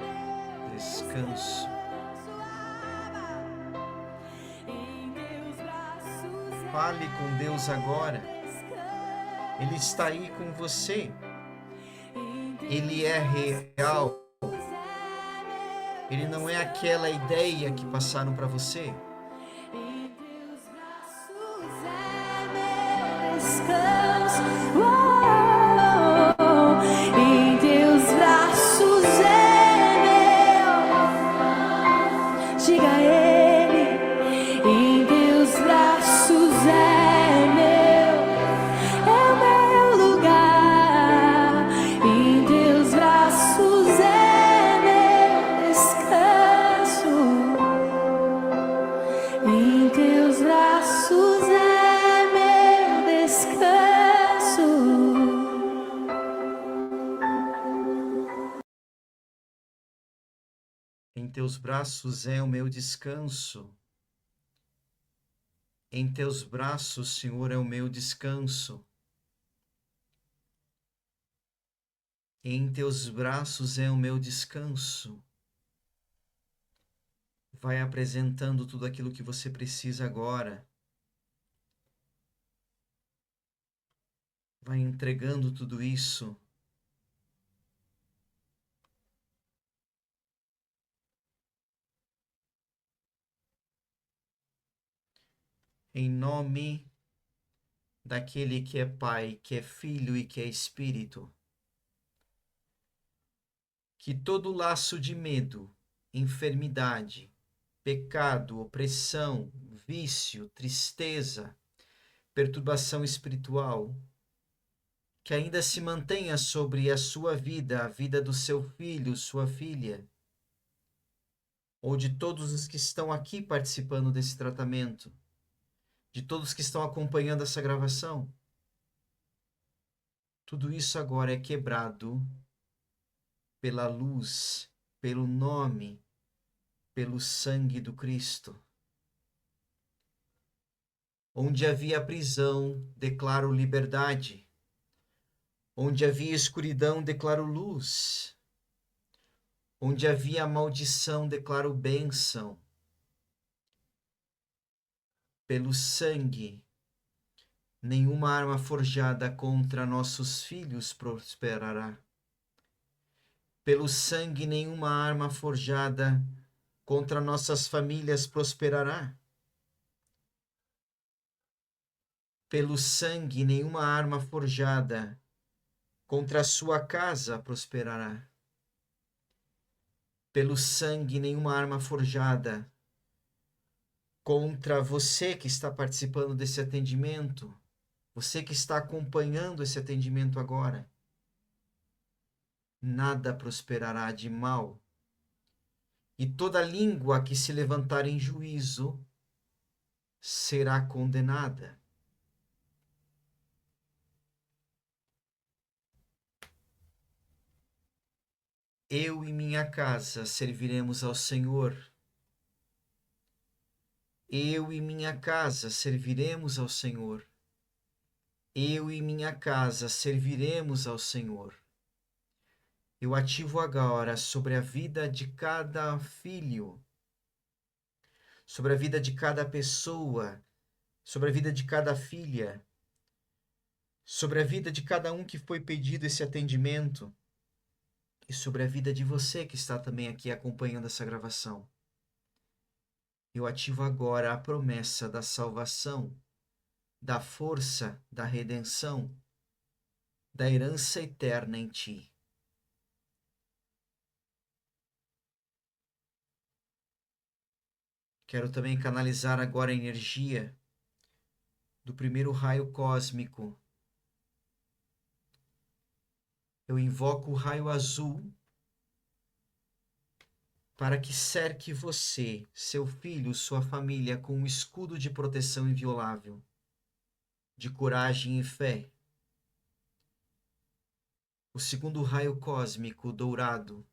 meu Descanso. Abba. Em teus braços é Fale com Deus agora. descanso. Ele está aí com você. Em teus Ele é real. Ele não é aquela ideia que passaram para você. Em teus braços é meu descanso. Em teus braços é meu. Diga a Ele. Em teus braços é meu lugar. Em teus braços é meu descanso. Em teus braços é meu descanso. Em teus braços é o meu descanso. Em teus braços, Senhor, é o meu descanso. Em teus braços é o meu descanso. Vai apresentando tudo aquilo que você precisa agora. Vai entregando tudo isso. em nome daquele que é Pai, que é Filho e que é Espírito. Que todo laço de medo, enfermidade, pecado, opressão, vício, tristeza, perturbação espiritual, que ainda se mantenha sobre a sua vida, a vida do seu filho, sua filha, ou de todos os que estão aqui participando desse tratamento, de todos que estão acompanhando essa gravação. Tudo isso agora é quebrado pela luz, pelo nome, pelo sangue do Cristo. Onde havia prisão, declaro liberdade. Onde havia escuridão, declaro luz. Onde havia maldição, declaro bênção. Pelo sangue, nenhuma arma forjada contra nossos filhos prosperará. Pelo sangue, nenhuma arma forjada contra nossas famílias prosperará. Pelo sangue, nenhuma arma forjada contra a sua casa prosperará. Pelo sangue, nenhuma arma forjada contra você que está participando desse atendimento, você que está acompanhando esse atendimento agora. Nada prosperará de mal. E toda língua que se levantar em juízo será condenada. Eu e minha casa serviremos ao Senhor. Eu e minha casa serviremos ao Senhor. Eu e minha casa serviremos ao Senhor. Eu ativo agora sobre a vida de cada filho, sobre a vida de cada pessoa, sobre a vida de cada filha, sobre a vida de cada um que foi pedido esse atendimento e sobre a vida de você que está também aqui acompanhando essa gravação. Eu ativo agora a promessa da salvação, da força, da redenção, da herança eterna em ti. Quero também canalizar agora a energia do primeiro raio cósmico. Eu invoco o raio azul para que cerque você, seu filho, sua família com um escudo de proteção inviolável, de coragem e fé. O segundo raio cósmico dourado.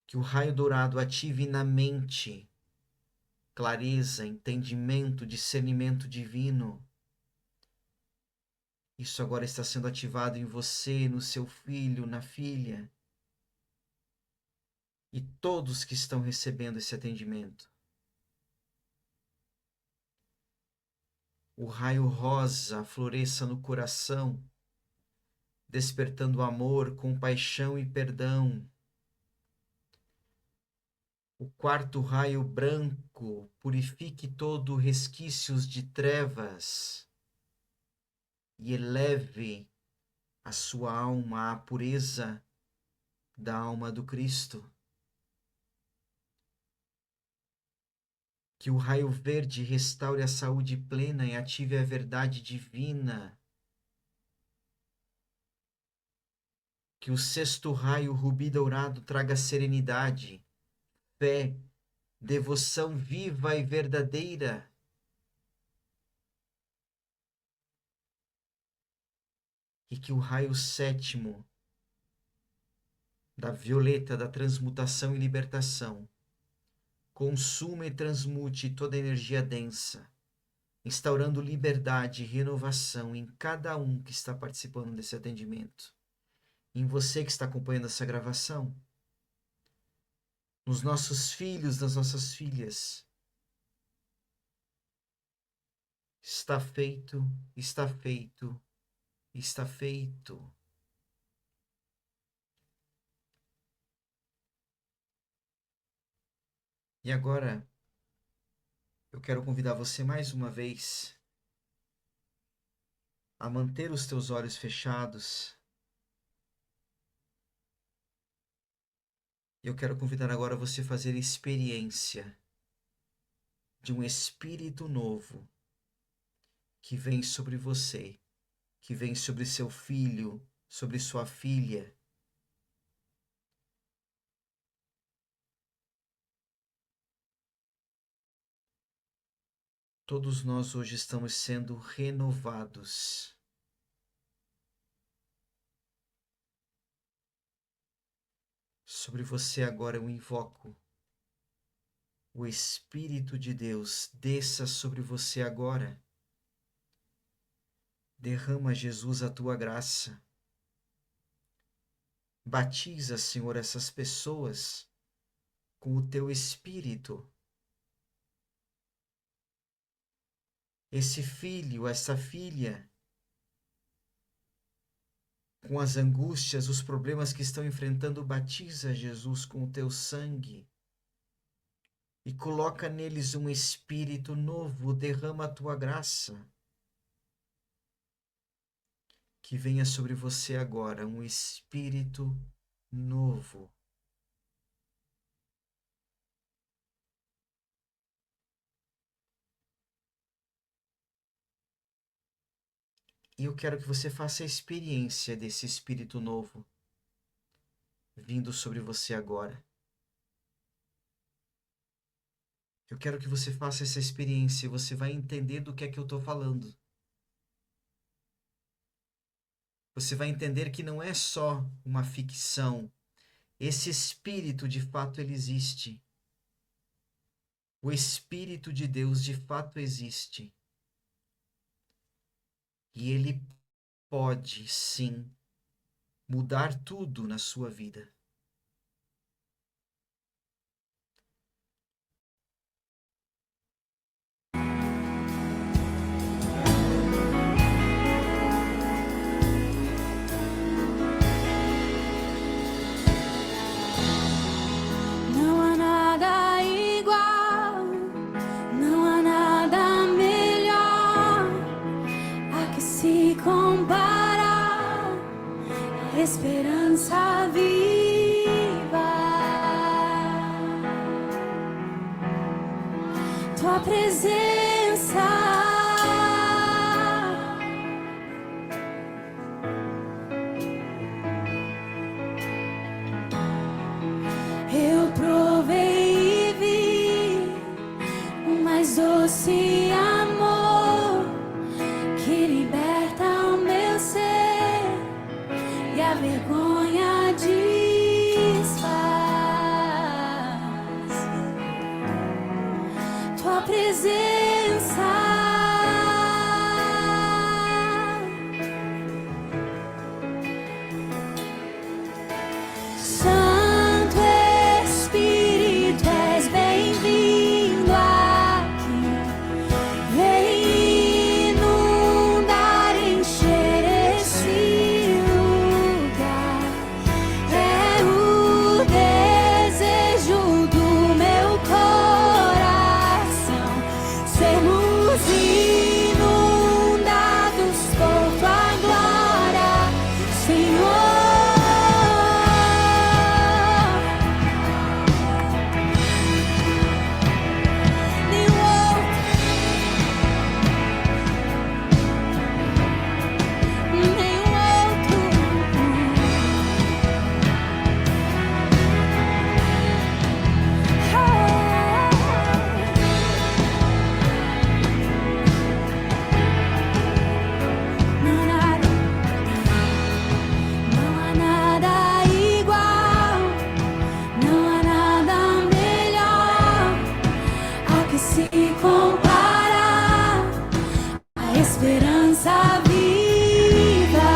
Que o raio dourado ative na mente clareza, entendimento, discernimento divino. Isso agora está sendo ativado em você, no seu filho, na filha. E todos que estão recebendo esse atendimento. O raio rosa floresça no coração, despertando amor, compaixão e perdão. O quarto raio branco purifique todo resquícios de trevas e eleve a sua alma à pureza da alma do Cristo. Que o raio verde restaure a saúde plena e ative a verdade divina. Que o sexto raio rubi dourado traga serenidade, fé, devoção viva e verdadeira. E que o raio sétimo da violeta da transmutação e libertação consuma e transmute toda a energia densa, instaurando liberdade e renovação em cada um que está participando desse atendimento. Em você que está acompanhando essa gravação, nos nossos filhos, nas nossas filhas. Está feito, está feito, está feito. E agora, eu quero convidar você mais uma vez a manter os teus olhos fechados. Eu quero convidar agora você a fazer a experiência de um espírito novo que vem sobre você, que vem sobre seu filho, sobre sua filha. Todos nós hoje estamos sendo renovados. Sobre você agora eu invoco o Espírito de Deus, desça sobre você agora. Derrama, Jesus, a tua graça. Batiza, Senhor, essas pessoas com o teu Espírito. Esse filho, essa filha, com as angústias, os problemas que estão enfrentando, batiza, Jesus, com o teu sangue. E coloca neles um espírito novo, derrama a tua graça. Que venha sobre você agora um espírito novo. E eu quero que você faça a experiência desse espírito novo vindo sobre você agora. Eu quero que você faça essa experiência e você vai entender do que é que eu estou falando. Você vai entender que não é só uma ficção. Esse espírito, de fato, ele existe. O Espírito de Deus, de fato, existe. E ele pode, sim, mudar tudo na sua vida. Não há nada igual, não há nada melhor a que se compara a esperança viva. Tua presença. Eu provei e vi o mais doce amor que liberta o meu ser e a vergonha desfaz. Tua presença. Santo Espírito, és bem-vindo aqui. Vem inundar, encher esse lugar. É o desejo do meu coração sermos inundados por tua glória, Senhor. Não há nada igual, não há nada melhor a que se compara a esperança viva.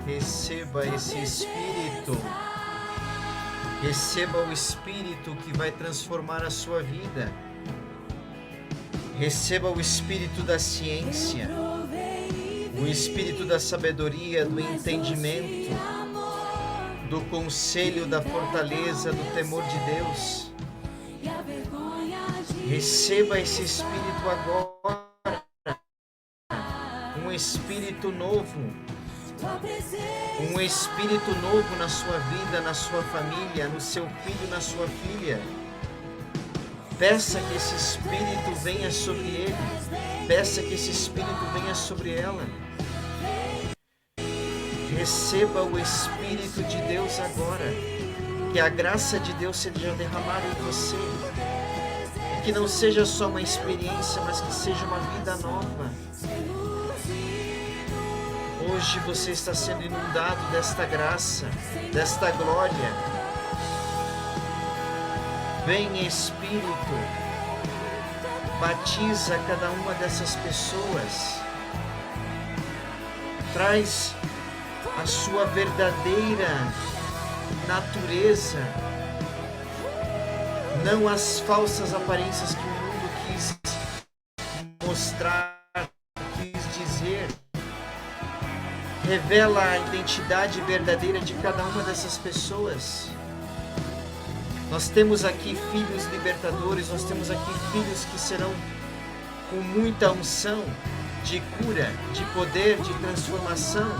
Receba esse espírito. Receba o espírito que vai transformar a sua vida. Receba o espírito da ciência, o espírito da sabedoria, do entendimento, do conselho, da fortaleza, do temor de Deus. Receba esse Espírito agora. Um Espírito novo. Um Espírito novo na sua vida, na sua família, no seu filho, na sua filha. Peça que esse Espírito venha sobre ele. Peça que esse Espírito venha sobre ela. Receba o Espírito de Deus agora. Que a graça de Deus seja derramada em você. E que não seja só uma experiência, mas que seja uma vida nova. Hoje você está sendo inundado desta graça, desta glória. Vem Espírito, batiza cada uma dessas pessoas. Traz a sua verdadeira natureza, não as falsas aparências que o mundo quis mostrar, quis dizer. Revela a identidade verdadeira de cada uma dessas pessoas. Nós temos aqui filhos libertadores, nós temos aqui filhos que serão com muita unção de cura, de poder, de transformação.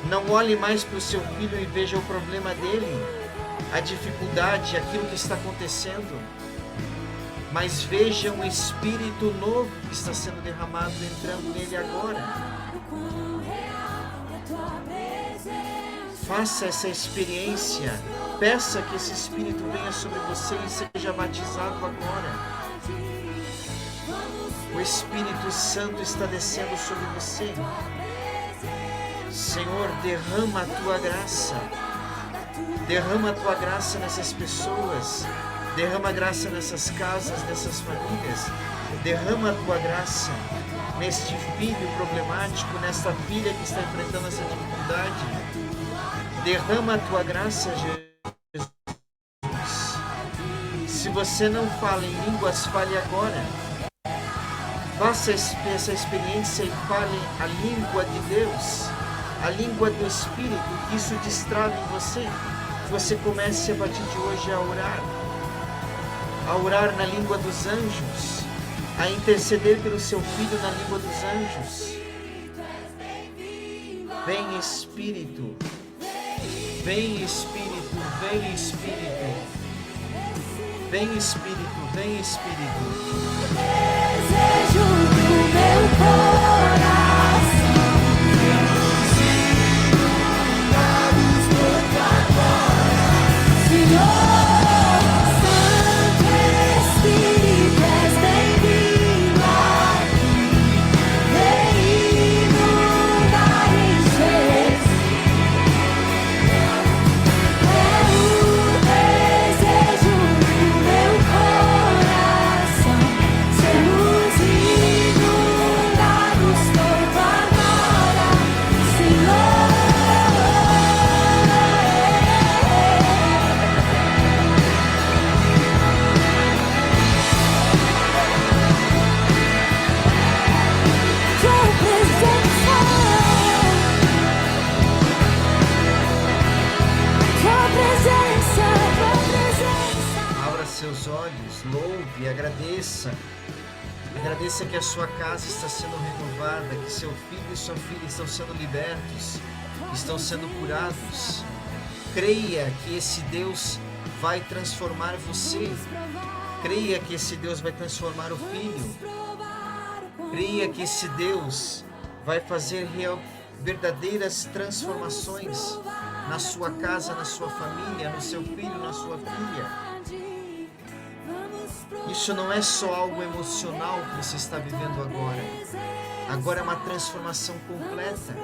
Não olhe mais para o seu filho e veja o problema dele, a dificuldade, aquilo que está acontecendo. Mas veja um Espírito novo que está sendo derramado, entrando nele agora. Faça essa experiência. Peça que esse Espírito venha sobre você e seja batizado agora. O Espírito Santo está descendo sobre você. Senhor, derrama a tua graça. Derrama a tua graça nessas pessoas. Derrama a graça nessas casas, nessas famílias. Derrama a tua graça neste filho problemático, nesta filha que está enfrentando essa dificuldade. Derrama a tua graça, Jesus. Se você não fala em línguas, fale agora. Faça essa experiência e fale a língua de Deus, a língua do Espírito. Isso destrava em você. Você comece a partir de hoje a orar na língua dos anjos, a interceder pelo seu filho na língua dos anjos. Vem Espírito, vem Espírito, vem Espírito, vem Espírito, vem Espírito. Desejo do meu coração, Senhor. Louve, agradeça. Agradeça que a sua casa está sendo renovada, que seu filho e sua filha estão sendo libertos, estão sendo curados. Creia que esse Deus vai transformar você. Creia que esse Deus vai transformar o filho. Creia que esse Deus vai fazer verdadeiras transformações na sua casa, na sua família, no seu filho, na sua filha. Isso não é só algo emocional que você está vivendo agora. Agora é uma transformação completa.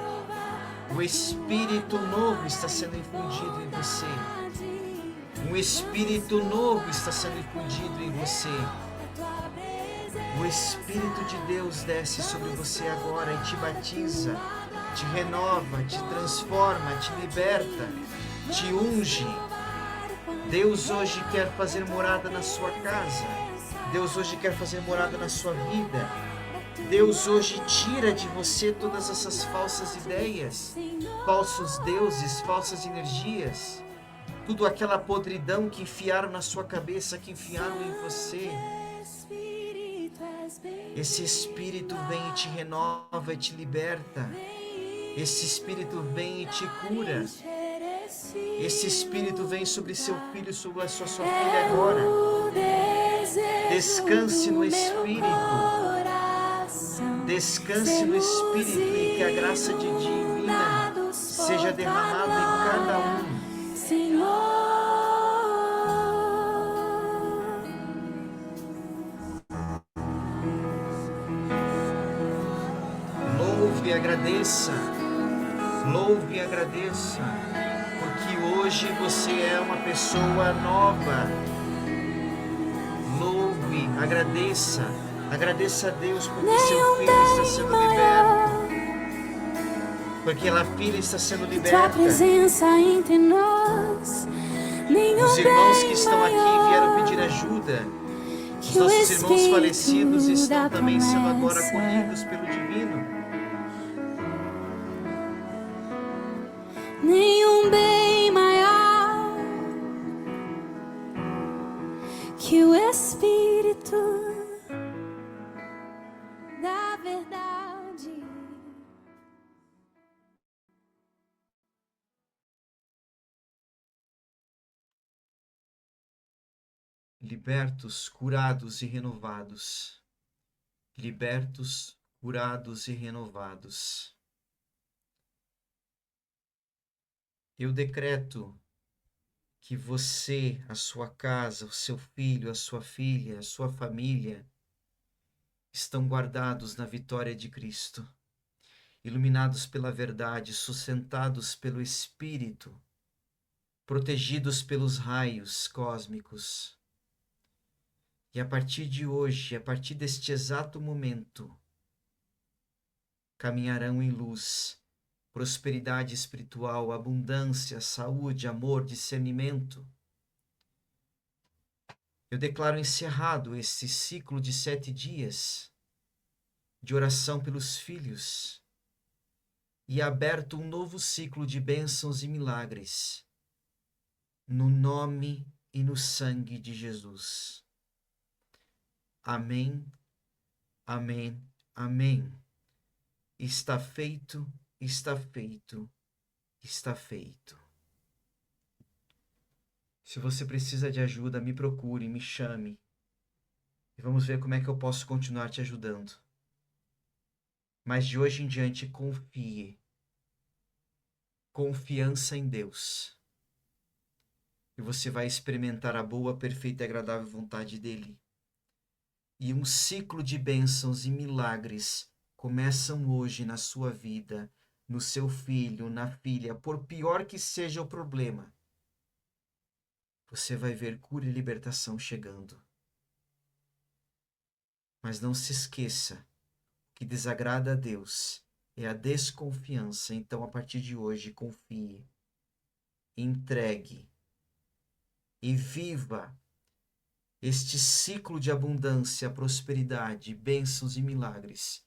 O Espírito novo está sendo infundido em você. Um Espírito novo está sendo infundido em você. O Espírito de Deus desce sobre você agora e te batiza, te renova, te transforma, te liberta, te unge. Deus hoje quer fazer morada na sua casa. Deus hoje quer fazer morada na sua vida. Deus hoje tira de você todas essas falsas ideias, falsos deuses, falsas energias. tudo aquela podridão que enfiaram na sua cabeça, que enfiaram em você. Esse Espírito vem e te renova e te liberta. Esse Espírito vem e te cura. Esse Espírito vem sobre seu filho, sobre a sua filha agora. Descanse no Espírito. Descanse no Espírito e que a graça divina seja derramada em cada um. Senhor. Louve e agradeça. Louve e agradeça. Porque hoje você é uma pessoa nova. Louve, agradeça. Agradeça a Deus porque seu filho está sendo liberto. Porque a filha está sendo Tua liberta. presença entre nós. Os irmãos que estão aqui vieram pedir ajuda. Os nossos irmãos falecidos estão também sendo agora acolhidos pelo divino. Nenhum bem maior que o Espírito da verdade. Libertos, curados e renovados. Libertos, curados e renovados. Eu decreto que você, a sua casa, o seu filho, a sua filha, a sua família estão guardados na vitória de Cristo, iluminados pela verdade, sustentados pelo Espírito, protegidos pelos raios cósmicos. E a partir de hoje, a partir deste exato momento, caminharão em luz, prosperidade espiritual, abundância, saúde, amor, discernimento. Eu declaro encerrado esse ciclo de 7 dias de oração pelos filhos e aberto um novo ciclo de bênçãos e milagres, no nome e no sangue de Jesus. Amém, amém, amém. Está feito, está feito, está feito. Se você precisa de ajuda, me procure, me chame. E vamos ver como é que eu posso continuar te ajudando. Mas de hoje em diante, confie. Confiança em Deus. E você vai experimentar a boa, perfeita e agradável vontade dEle. E um ciclo de bênçãos e milagres começam hoje na sua vida, no seu filho, na filha, por pior que seja o problema. Você vai ver cura e libertação chegando. Mas não se esqueça, o que desagrada a Deus é a desconfiança. Então, a partir de hoje, confie, entregue e viva este ciclo de abundância, prosperidade, bênçãos e milagres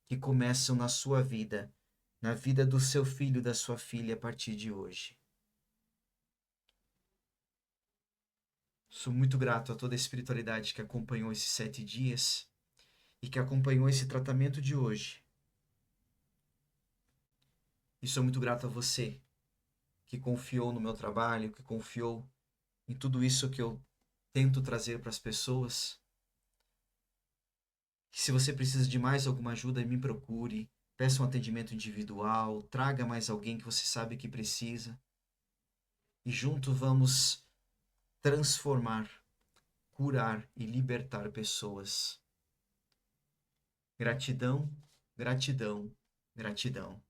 que começam na sua vida, na vida do seu filho, da sua filha, a partir de hoje. Sou muito grato a toda a espiritualidade que acompanhou esses 7 dias e que acompanhou esse tratamento de hoje. E sou muito grato a você que confiou no meu trabalho, que confiou em tudo isso que eu tento trazer para as pessoas. Que se você precisa de mais alguma ajuda, me procure, peça um atendimento individual, traga mais alguém que você sabe que precisa. E junto vamos transformar, curar e libertar pessoas. Gratidão, gratidão, gratidão.